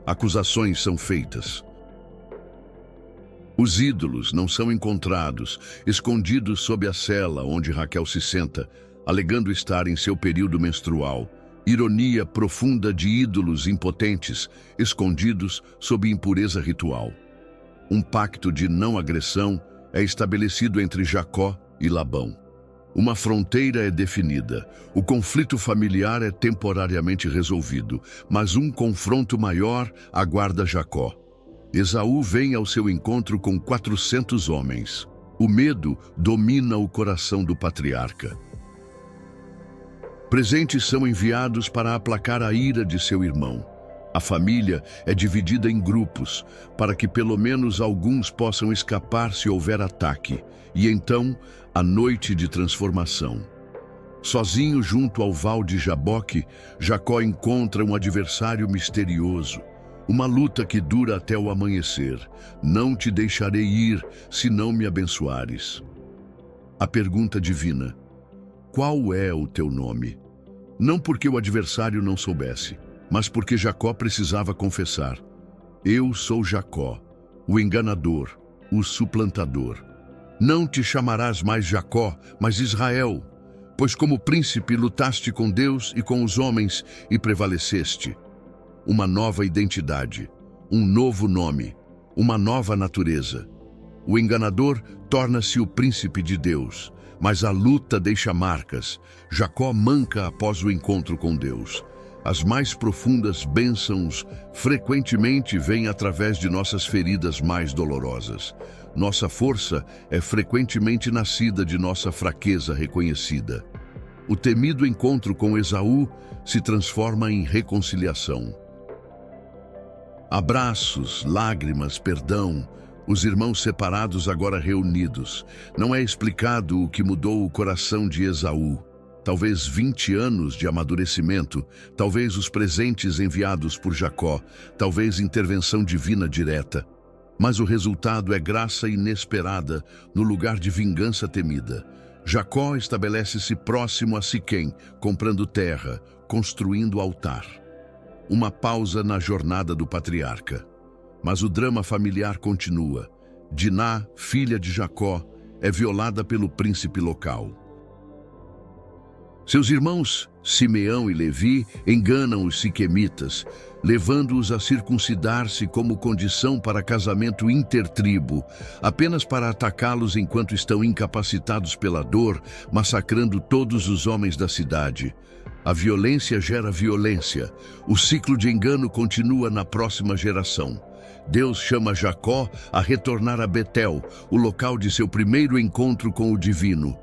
Acusações são feitas. Os ídolos não são encontrados, escondidos sob a cela onde Raquel se senta, alegando estar em seu período menstrual. Ironia profunda de ídolos impotentes, escondidos sob impureza ritual. Um pacto de não agressão é estabelecido entre Jacó e Labão. Uma fronteira é definida, o conflito familiar é temporariamente resolvido, mas um confronto maior aguarda Jacó. Esaú vem ao seu encontro com 400 homens. O medo domina o coração do patriarca. Presentes são enviados para aplacar a ira de seu irmão. A família é dividida em grupos, para que pelo menos alguns possam escapar se houver ataque. E então, a noite de transformação. Sozinho junto ao val de Jaboque, Jacó encontra um adversário misterioso. Uma luta que dura até o amanhecer. Não te deixarei ir, se não me abençoares. A pergunta divina: qual é o teu nome? Não porque o adversário não soubesse, mas porque Jacó precisava confessar: eu sou Jacó, o enganador, o suplantador. Não te chamarás mais Jacó, mas Israel, pois como príncipe lutaste com Deus e com os homens e prevaleceste. Uma nova identidade, um novo nome, uma nova natureza. O enganador torna-se o príncipe de Deus, mas a luta deixa marcas. Jacó manca após o encontro com Deus. As mais profundas bênçãos frequentemente vêm através de nossas feridas mais dolorosas. Nossa força é frequentemente nascida de nossa fraqueza reconhecida. O temido encontro com Esaú se transforma em reconciliação. Abraços, lágrimas, perdão, os irmãos separados agora reunidos. Não é explicado o que mudou o coração de Esaú. Talvez 20 anos de amadurecimento, talvez os presentes enviados por Jacó, talvez intervenção divina direta. Mas o resultado é graça inesperada no lugar de vingança temida. Jacó estabelece-se próximo a Siquém, comprando terra, construindo altar. Uma pausa na jornada do patriarca. Mas o drama familiar continua. Diná, filha de Jacó, é violada pelo príncipe local. Seus irmãos, Simeão e Levi, enganam os siquemitas, levando-os a circuncidar-se como condição para casamento intertribo, apenas para atacá-los enquanto estão incapacitados pela dor, massacrando todos os homens da cidade. A violência gera violência. O ciclo de engano continua na próxima geração. Deus chama Jacó a retornar a Betel, o local de seu primeiro encontro com o divino.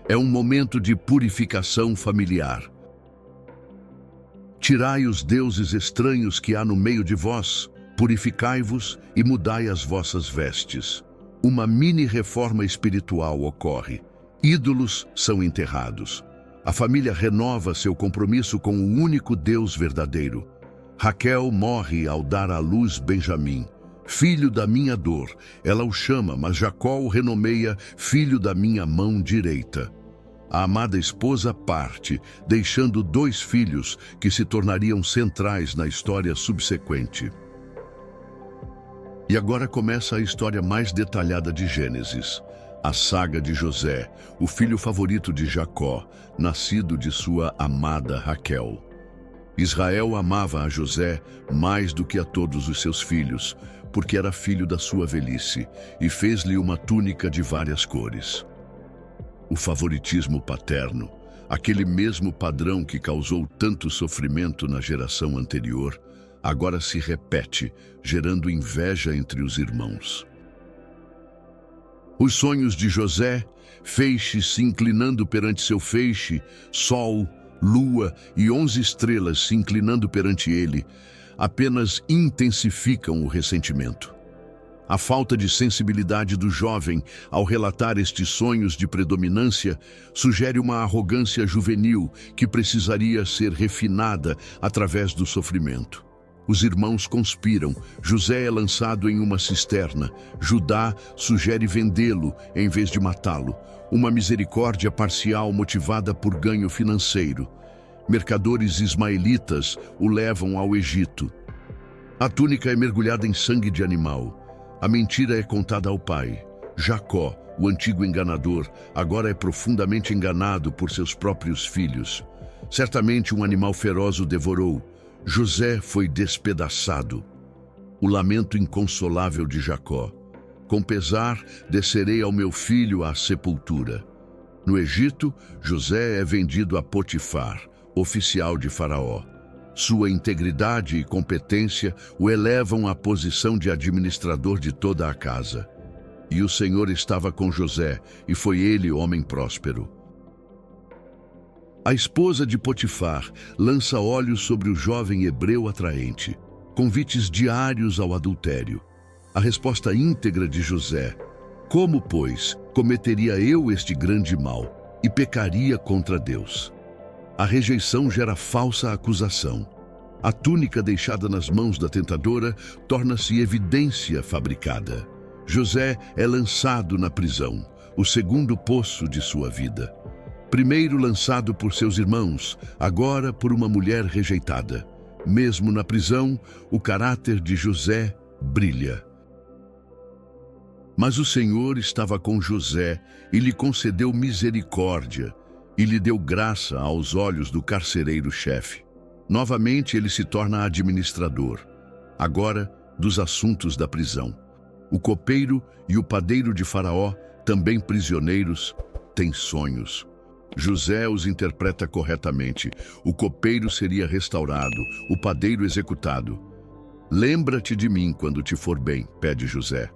É um momento de purificação familiar. Tirai os deuses estranhos que há no meio de vós, purificai-vos e mudai as vossas vestes. Uma mini-reforma espiritual ocorre. Ídolos são enterrados. A família renova seu compromisso com o único Deus verdadeiro. Raquel morre ao dar à luz Benjamim. Filho da minha dor, ela o chama, mas Jacó o renomeia filho da minha mão direita. A amada esposa parte, deixando 2 filhos que se tornariam centrais na história subsequente. E agora começa a história mais detalhada de Gênesis, a saga de José, o filho favorito de Jacó, nascido de sua amada Raquel. Israel amava a José mais do que a todos os seus filhos, porque era filho da sua velhice, e fez-lhe uma túnica de várias cores. O favoritismo paterno, aquele mesmo padrão que causou tanto sofrimento na geração anterior, agora se repete, gerando inveja entre os irmãos. Os sonhos de José, feixe se inclinando perante seu feixe, sol, lua e 11 estrelas se inclinando perante ele, apenas intensificam o ressentimento. A falta de sensibilidade do jovem ao relatar estes sonhos de predominância sugere uma arrogância juvenil que precisaria ser refinada através do sofrimento. Os irmãos conspiram, José é lançado em uma cisterna, Judá sugere vendê-lo em vez de matá-lo, uma misericórdia parcial motivada por ganho financeiro. Mercadores ismaelitas o levam ao Egito. A túnica é mergulhada em sangue de animal. A mentira é contada ao pai. Jacó, o antigo enganador, agora é profundamente enganado por seus próprios filhos. Certamente um animal feroz o devorou. José foi despedaçado. O lamento inconsolável de Jacó. Com pesar, descerei ao meu filho à sepultura. No Egito, José é vendido a Potifar, oficial de Faraó. Sua integridade e competência o elevam à posição de administrador de toda a casa. E o Senhor estava com José, e foi ele homem próspero. A esposa de Potifar lança olhos sobre o jovem hebreu atraente, convites diários ao adultério. A resposta íntegra de José: como, pois, cometeria eu este grande mal e pecaria contra Deus? A rejeição gera falsa acusação. A túnica deixada nas mãos da tentadora torna-se evidência fabricada. José é lançado na prisão, o segundo poço de sua vida. Primeiro lançado por seus irmãos, agora por uma mulher rejeitada. Mesmo na prisão, o caráter de José brilha. Mas o Senhor estava com José e lhe concedeu misericórdia e lhe deu graça aos olhos do carcereiro-chefe. Novamente ele se torna administrador, agora dos assuntos da prisão. O copeiro e o padeiro de Faraó, também prisioneiros, têm sonhos. José os interpreta corretamente. O copeiro seria restaurado, o padeiro executado. Lembra-te de mim quando te for bem, pede José.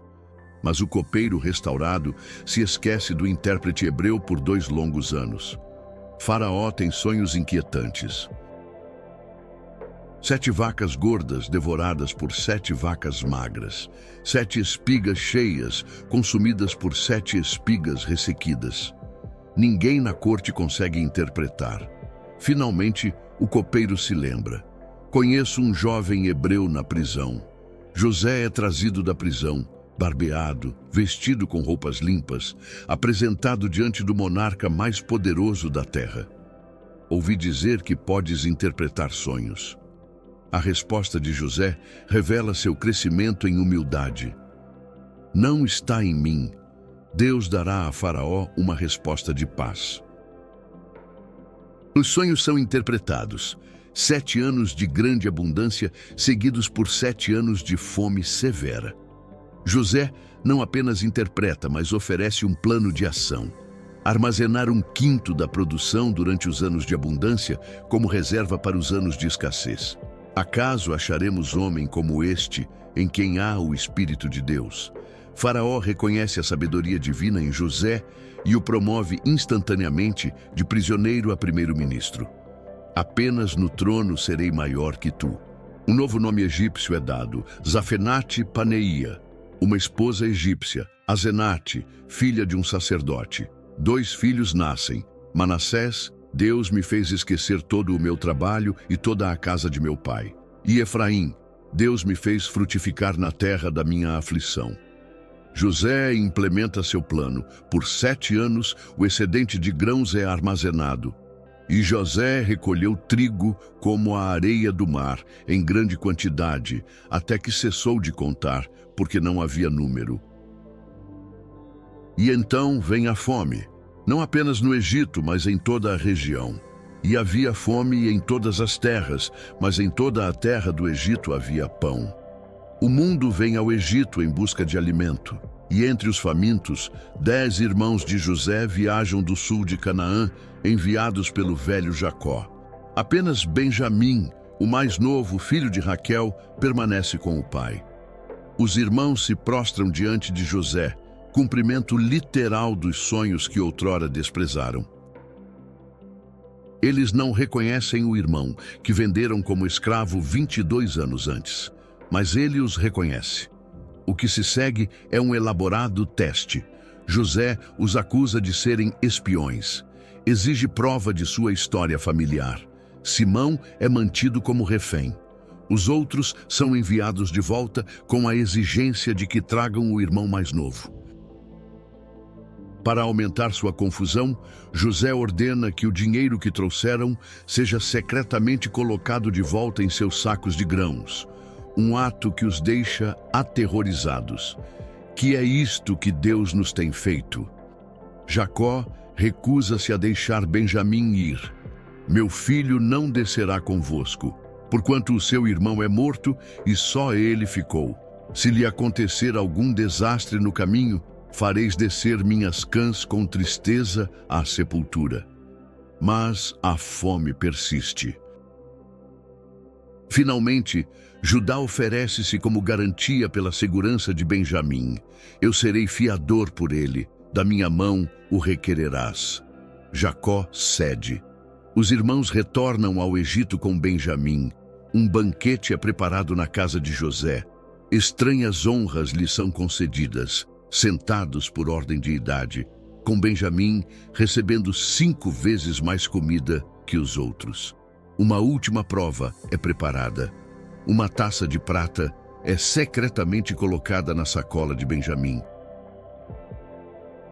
Mas o copeiro restaurado se esquece do intérprete hebreu por 2 longos anos. Faraó tem sonhos inquietantes. 7 vacas gordas devoradas por 7 vacas magras. 7 espigas cheias consumidas por 7 espigas ressequidas. Ninguém na corte consegue interpretar. Finalmente, o copeiro se lembra. Conheço um jovem hebreu na prisão. José é trazido da prisão, barbeado, vestido com roupas limpas, apresentado diante do monarca mais poderoso da terra. Ouvi dizer que podes interpretar sonhos. A resposta de José revela seu crescimento em humildade. Não está em mim. Deus dará a Faraó uma resposta de paz. Os sonhos são interpretados. 7 anos de grande abundância, seguidos por 7 anos de fome severa. José não apenas interpreta, mas oferece um plano de ação. Armazenar 1/5 da produção durante os anos de abundância, como reserva para os anos de escassez. Acaso acharemos homem como este, em quem há o Espírito de Deus? Faraó reconhece a sabedoria divina em José e o promove instantaneamente de prisioneiro a primeiro-ministro. Apenas no trono serei maior que tu. Um novo nome egípcio é dado, Zafenate-Paneia, uma esposa egípcia, Azenate, filha de um sacerdote. 2 filhos nascem. Manassés, Deus me fez esquecer todo o meu trabalho e toda a casa de meu pai. E Efraim, Deus me fez frutificar na terra da minha aflição. José implementa seu plano. Por 7 anos, o excedente de grãos é armazenado. E José recolheu trigo como a areia do mar, em grande quantidade, até que cessou de contar, porque não havia número. E então vem a fome, não apenas no Egito, mas em toda a região. E havia fome em todas as terras, mas em toda a terra do Egito havia pão. O mundo vem ao Egito em busca de alimento. E entre os famintos, 10 irmãos de José viajam do sul de Canaã, enviados pelo velho Jacó. Apenas Benjamim, o mais novo, filho de Raquel, permanece com o pai. Os irmãos se prostram diante de José, cumprimento literal dos sonhos que outrora desprezaram. Eles não reconhecem o irmão, que venderam como escravo 22 anos antes, mas ele os reconhece. O que se segue é um elaborado teste. José os acusa de serem espiões. Exige prova de sua história familiar. Simão é mantido como refém. Os outros são enviados de volta com a exigência de que tragam o irmão mais novo. Para aumentar sua confusão, José ordena que o dinheiro que trouxeram seja secretamente colocado de volta em seus sacos de grãos. Um ato que os deixa aterrorizados. Que é isto que Deus nos tem feito? Jacó recusa-se a deixar Benjamim ir. Meu filho não descerá convosco, porquanto o seu irmão é morto e só ele ficou. Se lhe acontecer algum desastre no caminho, fareis descer minhas cãs com tristeza à sepultura. Mas a fome persiste. Finalmente, Judá oferece-se como garantia pela segurança de Benjamim. Eu serei fiador por ele, da minha mão o requererás. Jacó cede. Os irmãos retornam ao Egito com Benjamim. Um banquete é preparado na casa de José. Estranhas honras lhe são concedidas, sentados por ordem de idade, com Benjamim recebendo 5 vezes mais comida que os outros. Uma última prova é preparada. Uma taça de prata é secretamente colocada na sacola de Benjamim.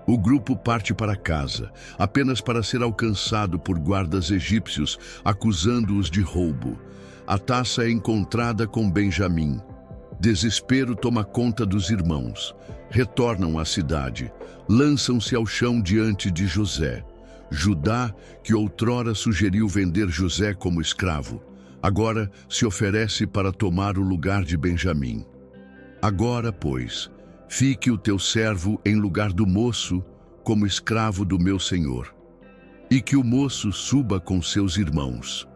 O grupo parte para casa, apenas para ser alcançado por guardas egípcios, acusando-os de roubo. A taça é encontrada com Benjamim. Desespero toma conta dos irmãos. Retornam à cidade. Lançam-se ao chão diante de José. Judá, que outrora sugeriu vender José como escravo, agora se oferece para tomar o lugar de Benjamim. Agora, pois, fique o teu servo em lugar do moço, como escravo do meu senhor, e que o moço suba com seus irmãos,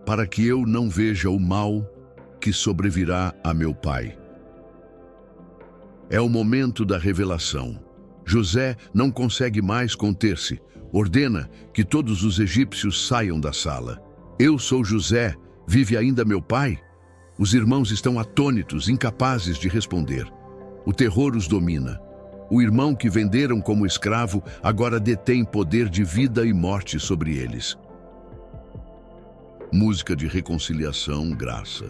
para que eu não veja o mal que sobrevirá a meu pai. É o momento da revelação. José não consegue mais conter-se. Ordena que todos os egípcios saiam da sala. Eu sou José, vive ainda meu pai? Os irmãos estão atônitos, incapazes de responder. O terror os domina. O irmão que venderam como escravo agora detém poder de vida e morte sobre eles. Música de reconciliação, graça.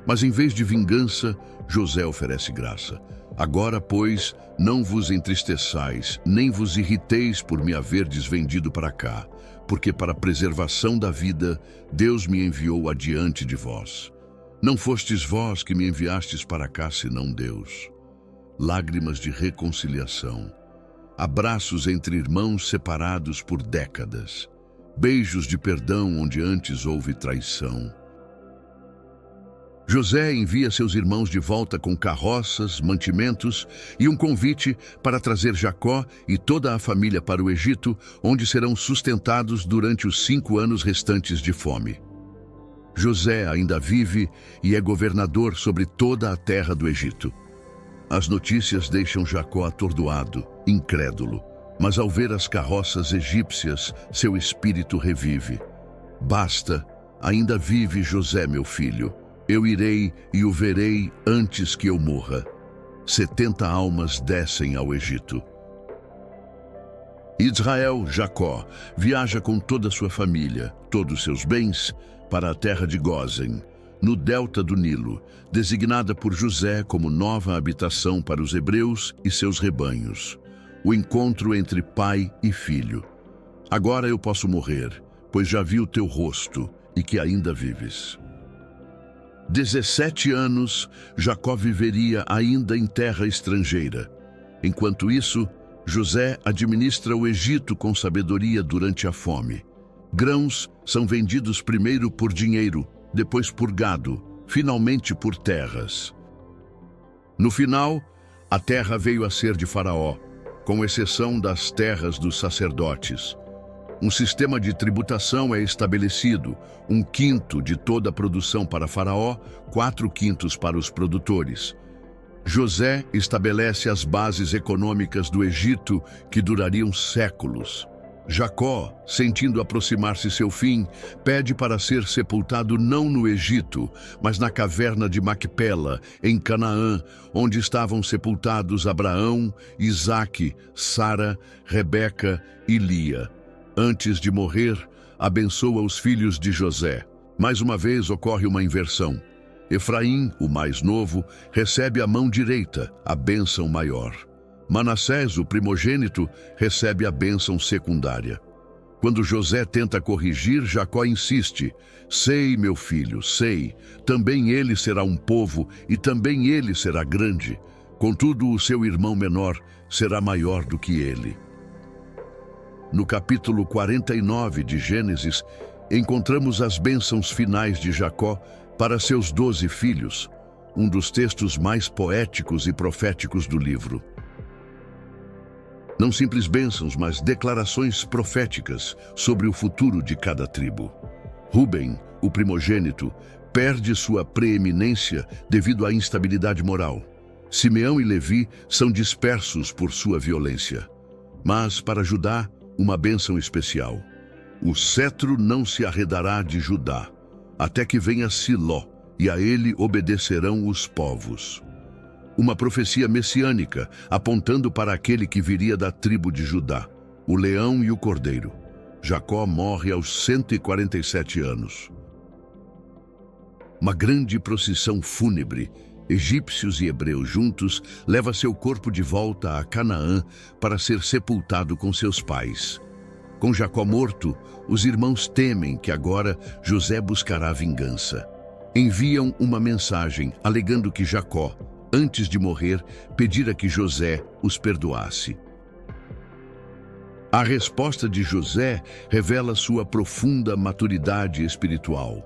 Mas em vez de vingança, José oferece graça. Agora, pois, não vos entristeçais, nem vos irriteis por me haverdes vendido para cá, porque para a preservação da vida, Deus me enviou adiante de vós. Não fostes vós que me enviastes para cá, senão Deus. Lágrimas de reconciliação. Abraços entre irmãos separados por décadas. Beijos de perdão onde antes houve traição. José envia seus irmãos de volta com carroças, mantimentos e um convite para trazer Jacó e toda a família para o Egito, onde serão sustentados durante os 5 anos restantes de fome. José ainda vive e é governador sobre toda a terra do Egito. As notícias deixam Jacó atordoado, incrédulo, mas ao ver as carroças egípcias, seu espírito revive. Basta, ainda vive José, meu filho. Eu irei e o verei antes que eu morra. 70 almas descem ao Egito. Israel, Jacó, viaja com toda a sua família, todos seus bens, para a terra de Gósen, no delta do Nilo, designada por José como nova habitação para os hebreus e seus rebanhos. O encontro entre pai e filho. Agora eu posso morrer, pois já vi o teu rosto e que ainda vives. 17 anos, Jacó viveria ainda em terra estrangeira. Enquanto isso, José administra o Egito com sabedoria durante a fome. Grãos são vendidos primeiro por dinheiro, depois por gado, finalmente por terras. No final, a terra veio a ser de Faraó, com exceção das terras dos sacerdotes. Um sistema de tributação é estabelecido, 1/5 de toda a produção para Faraó, 4/5 para os produtores. José estabelece as bases econômicas do Egito que durariam séculos. Jacó, sentindo aproximar-se seu fim, pede para ser sepultado não no Egito, mas na caverna de Macpela, em Canaã, onde estavam sepultados Abraão, Isaque, Sara, Rebeca e Lia. Antes de morrer, abençoa os filhos de José. Mais uma vez ocorre uma inversão. Efraim, o mais novo, recebe a mão direita, a bênção maior. Manassés, o primogênito, recebe a bênção secundária. Quando José tenta corrigir, Jacó insiste: sei, meu filho, sei, também ele será um povo e também ele será grande. Contudo, o seu irmão menor será maior do que ele. No capítulo 49 de Gênesis, encontramos as bênçãos finais de Jacó para seus 12 filhos, um dos textos mais poéticos e proféticos do livro. Não simples bênçãos, mas declarações proféticas sobre o futuro de cada tribo. Rúben, o primogênito, perde sua preeminência devido à instabilidade moral. Simeão e Levi são dispersos por sua violência. Mas, para Judá, uma bênção especial. O cetro não se arredará de Judá, até que venha Siló, e a ele obedecerão os povos. Uma profecia messiânica, apontando para aquele que viria da tribo de Judá, o leão e o cordeiro. Jacó morre aos 147 anos. Uma grande procissão fúnebre egípcios e hebreus juntos, leva seu corpo de volta a Canaã para ser sepultado com seus pais. Com Jacó morto, os irmãos temem que agora José buscará vingança. Enviam uma mensagem alegando que Jacó, antes de morrer, pedira que José os perdoasse. A resposta de José revela sua profunda maturidade espiritual.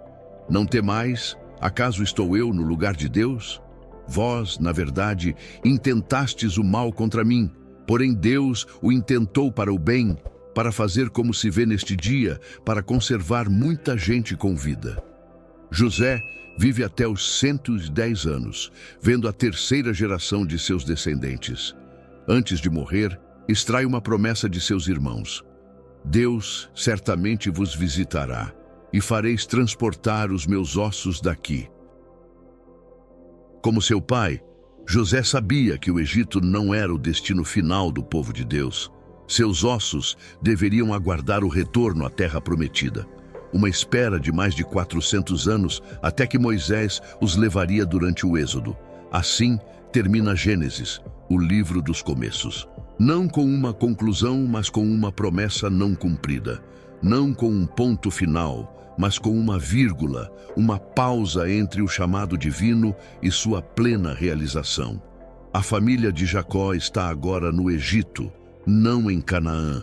Não temais, acaso estou eu no lugar de Deus? Vós, na verdade, intentastes o mal contra mim, porém Deus o intentou para o bem, para fazer como se vê neste dia, para conservar muita gente com vida. José vive até os 110 anos, vendo a terceira geração de seus descendentes. Antes de morrer, extrai uma promessa de seus irmãos. Deus certamente vos visitará, e fareis transportar os meus ossos daqui. Como seu pai, José sabia que o Egito não era o destino final do povo de Deus. Seus ossos deveriam aguardar o retorno à terra prometida. Uma espera de mais de 400 anos até que Moisés os levaria durante o Êxodo. Assim termina Gênesis, o livro dos começos. Não com uma conclusão, mas com uma promessa não cumprida. Não com um ponto final, mas com uma vírgula, uma pausa entre o chamado divino e sua plena realização. A família de Jacó está agora no Egito, não em Canaã.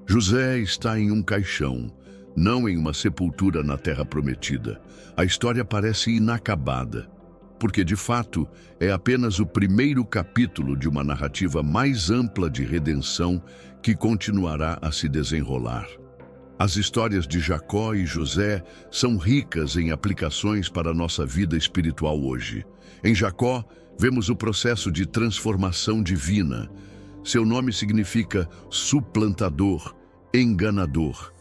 José está em um caixão, não em uma sepultura na terra prometida. A história parece inacabada, porque de fato é apenas o primeiro capítulo de uma narrativa mais ampla de redenção que continuará a se desenrolar. As histórias de Jacó e José são ricas em aplicações para a nossa vida espiritual hoje. Em Jacó, vemos o processo de transformação divina. Seu nome significa suplantador, enganador.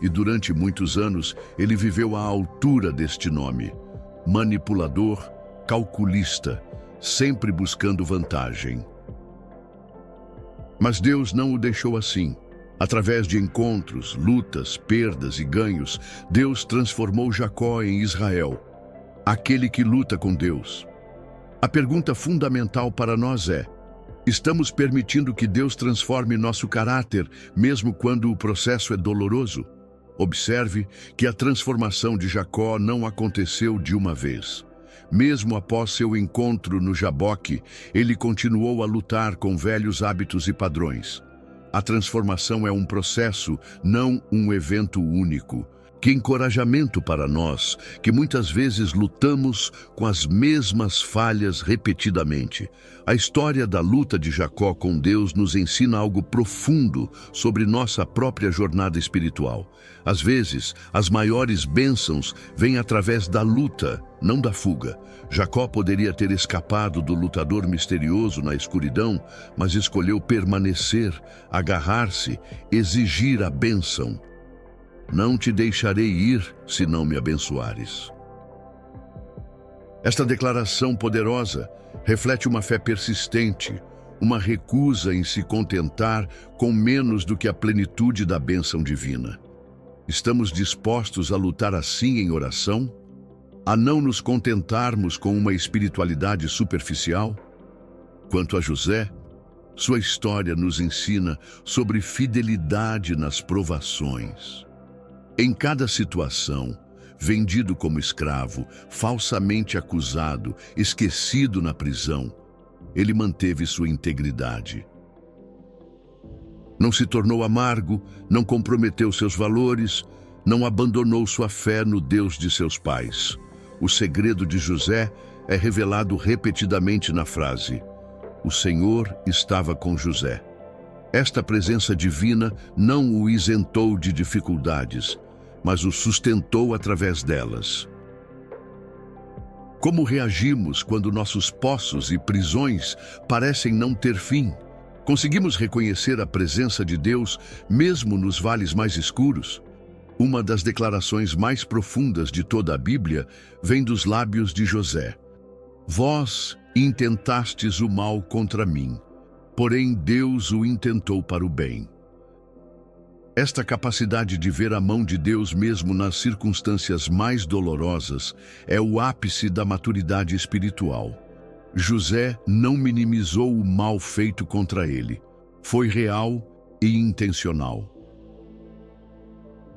E durante muitos anos, ele viveu à altura deste nome. Manipulador, calculista, sempre buscando vantagem. Mas Deus não o deixou assim. Através de encontros, lutas, perdas e ganhos, Deus transformou Jacó em Israel, aquele que luta com Deus. A pergunta fundamental para nós é: estamos permitindo que Deus transforme nosso caráter, mesmo quando o processo é doloroso? Observe que a transformação de Jacó não aconteceu de uma vez. Mesmo após seu encontro no Jaboque, ele continuou a lutar com velhos hábitos e padrões. A transformação é um processo, não um evento único. Que encorajamento para nós, que muitas vezes lutamos com as mesmas falhas repetidamente. A história da luta de Jacó com Deus nos ensina algo profundo sobre nossa própria jornada espiritual. Às vezes, as maiores bênçãos vêm através da luta, não da fuga. Jacó poderia ter escapado do lutador misterioso na escuridão, mas escolheu permanecer, agarrar-se, exigir a bênção. Não te deixarei ir se não me abençoares. Esta declaração poderosa reflete uma fé persistente, uma recusa em se contentar com menos do que a plenitude da bênção divina. Estamos dispostos a lutar assim em oração? A não nos contentarmos com uma espiritualidade superficial? Quanto a José, sua história nos ensina sobre fidelidade nas provações. Em cada situação, vendido como escravo, falsamente acusado, esquecido na prisão, ele manteve sua integridade. Não se tornou amargo, não comprometeu seus valores, não abandonou sua fé no Deus de seus pais. O segredo de José é revelado repetidamente na frase: "O Senhor estava com José". Esta presença divina não o isentou de dificuldades, mas o sustentou através delas. Como reagimos quando nossos poços e prisões parecem não ter fim? Conseguimos reconhecer a presença de Deus mesmo nos vales mais escuros? Uma das declarações mais profundas de toda a Bíblia vem dos lábios de José. Vós intentastes o mal contra mim, porém Deus o intentou para o bem. Esta capacidade de ver a mão de Deus mesmo nas circunstâncias mais dolorosas é o ápice da maturidade espiritual. José não minimizou o mal feito contra ele. Foi real e intencional.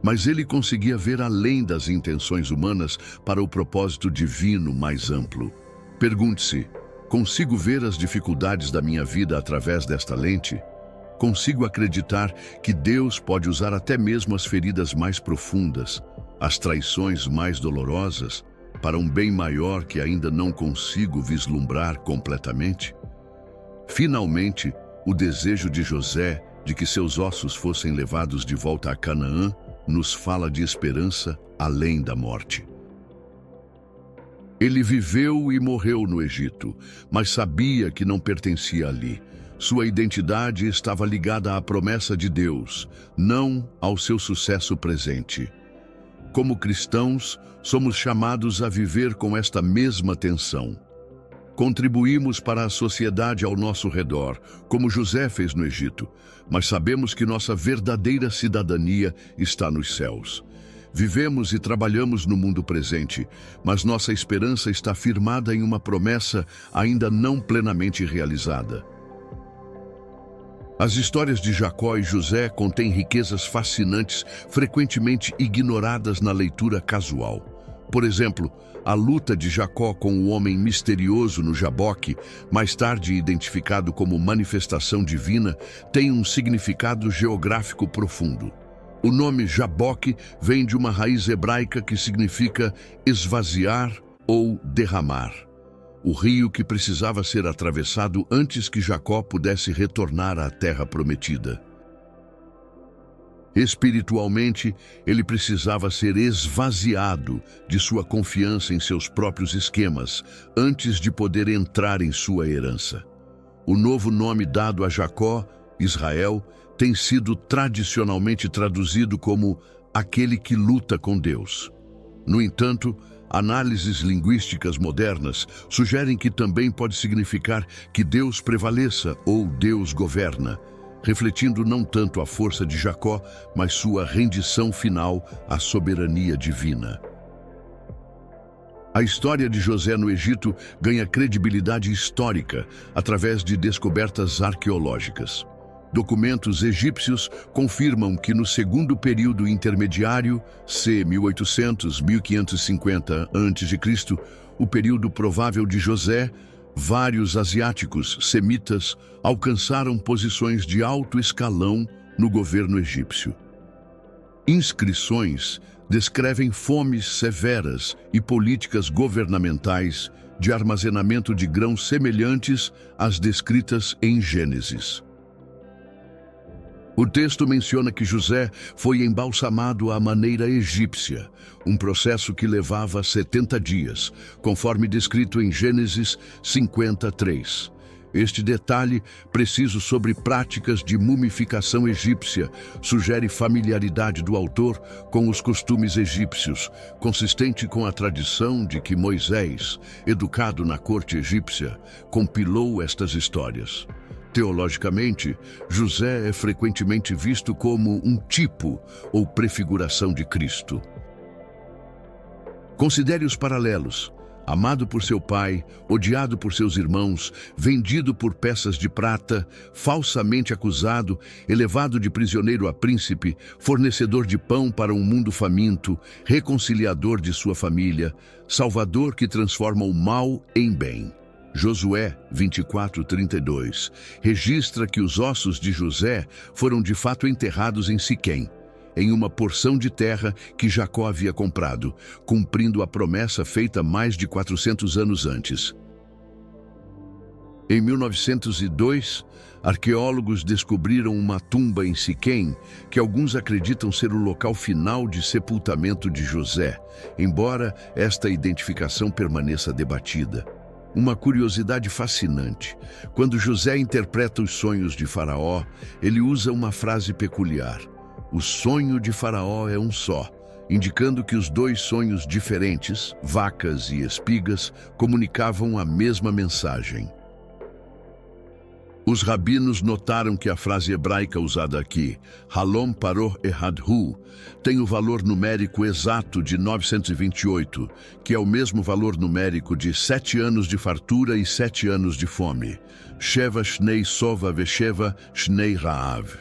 Mas ele conseguia ver além das intenções humanas para o propósito divino mais amplo. Pergunte-se: consigo ver as dificuldades da minha vida através desta lente? Consigo acreditar que Deus pode usar até mesmo as feridas mais profundas, as traições mais dolorosas, para um bem maior que ainda não consigo vislumbrar completamente? Finalmente, o desejo de José de que seus ossos fossem levados de volta a Canaã nos fala de esperança além da morte. Ele viveu e morreu no Egito, mas sabia que não pertencia ali. Sua identidade estava ligada à promessa de Deus, não ao seu sucesso presente. Como cristãos, somos chamados a viver com esta mesma tensão. Contribuímos para a sociedade ao nosso redor, como José fez no Egito, mas sabemos que nossa verdadeira cidadania está nos céus. Vivemos e trabalhamos no mundo presente, mas nossa esperança está firmada em uma promessa ainda não plenamente realizada. As histórias de Jacó e José contêm riquezas fascinantes, frequentemente ignoradas na leitura casual. Por exemplo, a luta de Jacó com o homem misterioso no Jaboque, mais tarde identificado como manifestação divina, tem um significado geográfico profundo. O nome Jaboque vem de uma raiz hebraica que significa esvaziar ou derramar. O rio que precisava ser atravessado antes que Jacó pudesse retornar à terra prometida. Espiritualmente, ele precisava ser esvaziado de sua confiança em seus próprios esquemas antes de poder entrar em sua herança. O novo nome dado a Jacó, Israel, tem sido tradicionalmente traduzido como aquele que luta com Deus. No entanto, análises linguísticas modernas sugerem que também pode significar que Deus prevaleça ou Deus governa, refletindo não tanto a força de Jacó, mas sua rendição final à soberania divina. A história de José no Egito ganha credibilidade histórica através de descobertas arqueológicas. Documentos egípcios confirmam que no segundo período intermediário, c. 1800-1550 a.C., o período provável de José, vários asiáticos semitas alcançaram posições de alto escalão no governo egípcio. Inscrições descrevem fomes severas e políticas governamentais de armazenamento de grãos semelhantes às descritas em Gênesis. O texto menciona que José foi embalsamado à maneira egípcia, um processo que levava 70 dias, conforme descrito em Gênesis 53. Este detalhe, preciso sobre práticas de mumificação egípcia, sugere familiaridade do autor com os costumes egípcios, consistente com a tradição de que Moisés, educado na corte egípcia, compilou estas histórias. Teologicamente, José é frequentemente visto como um tipo ou prefiguração de Cristo. Considere os paralelos. Amado por seu pai, odiado por seus irmãos, vendido por peças de prata, falsamente acusado, elevado de prisioneiro a príncipe, fornecedor de pão para um mundo faminto, reconciliador de sua família, salvador que transforma o mal em bem. Josué 24:32 registra que os ossos de José foram de fato enterrados em Siquém, em uma porção de terra que Jacó havia comprado, cumprindo a promessa feita mais de 400 anos antes. Em 1902, arqueólogos descobriram uma tumba em Siquém, que alguns acreditam ser o local final de sepultamento de José, embora esta identificação permaneça debatida. Uma curiosidade fascinante. Quando José interpreta os sonhos de Faraó, ele usa uma frase peculiar. O sonho de Faraó é um só, indicando que os dois sonhos diferentes, vacas e espigas, comunicavam a mesma mensagem. O Os rabinos notaram que a frase hebraica usada aqui, Halom Paroh Ehad-Hu, tem o valor numérico exato de 928, que é o mesmo valor numérico de 7 anos de fartura e 7 anos de fome. Sheva Shnei Sova Vesheva Shnei Raav.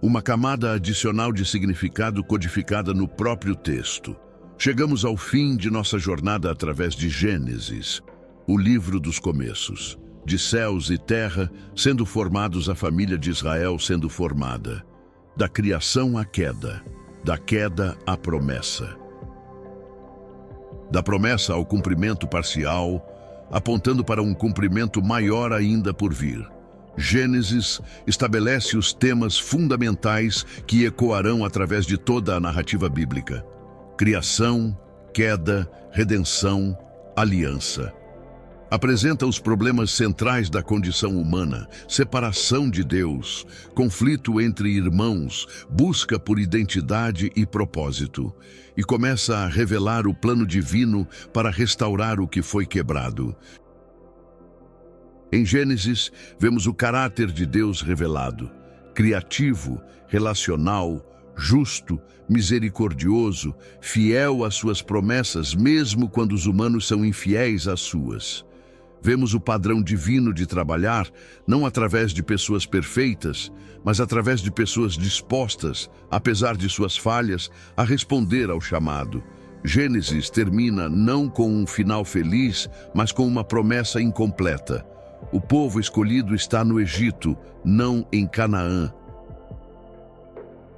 Uma camada adicional de significado codificada no próprio texto. Chegamos ao fim de nossa jornada através de Gênesis, o livro dos começos. De céus e terra sendo formados, a família de Israel sendo formada. Da criação à queda, da queda à promessa. Da promessa ao cumprimento parcial, apontando para um cumprimento maior ainda por vir. Gênesis estabelece os temas fundamentais que ecoarão através de toda a narrativa bíblica. Criação, queda, redenção, aliança. Apresenta os problemas centrais da condição humana, separação de Deus, conflito entre irmãos, busca por identidade e propósito, e começa a revelar o plano divino para restaurar o que foi quebrado. Em Gênesis, vemos o caráter de Deus revelado, criativo, relacional, justo, misericordioso, fiel às suas promessas, mesmo quando os humanos são infiéis às suas. Vemos o padrão divino de trabalhar, não através de pessoas perfeitas, mas através de pessoas dispostas, apesar de suas falhas, a responder ao chamado. Gênesis termina não com um final feliz, mas com uma promessa incompleta. O povo escolhido está no Egito, não em Canaã.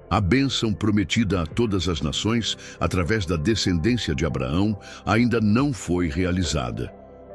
A bênção prometida a todas as nações, através da descendência de Abraão, ainda não foi realizada.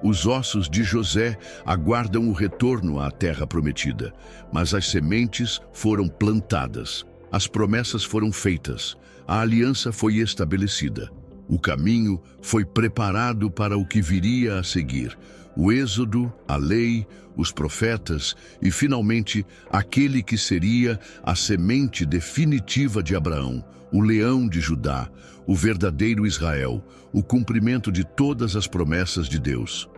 Os ossos de José aguardam o retorno à terra prometida, mas as sementes foram plantadas, as promessas foram feitas, a aliança foi estabelecida. O caminho foi preparado para o que viria a seguir. O Êxodo, a lei, os profetas e, finalmente, aquele que seria a semente definitiva de Abraão, o leão de Judá, o verdadeiro Israel, o cumprimento de todas as promessas de Deus.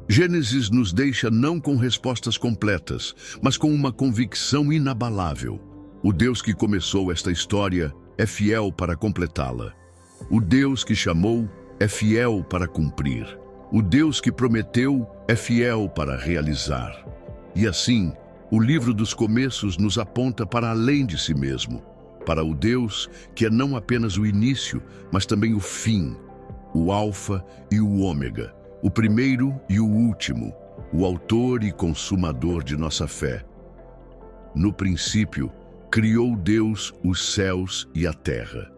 Gênesis nos deixa não com respostas completas, mas com uma convicção inabalável. O Deus que começou esta história é fiel para completá-la. O Deus que chamou é fiel para cumprir. O Deus que prometeu é fiel para realizar. E assim, o livro dos começos nos aponta para além de si mesmo, para o Deus que é não apenas o início, mas também o fim, o alfa e o ômega, o primeiro e o último, o autor e consumador de nossa fé. No princípio, criou Deus os céus e a terra.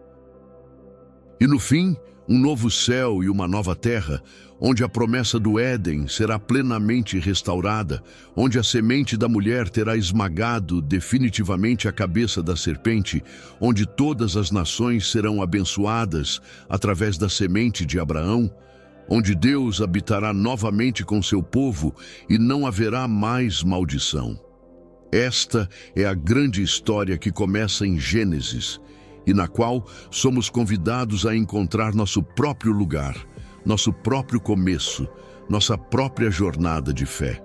E no fim, um novo céu e uma nova terra, onde a promessa do Éden será plenamente restaurada, onde a semente da mulher terá esmagado definitivamente a cabeça da serpente, onde todas as nações serão abençoadas através da semente de Abraão, onde Deus habitará novamente com seu povo e não haverá mais maldição. Esta é a grande história que começa em Gênesis e na qual somos convidados a encontrar nosso próprio lugar, nosso próprio começo, nossa própria jornada de fé.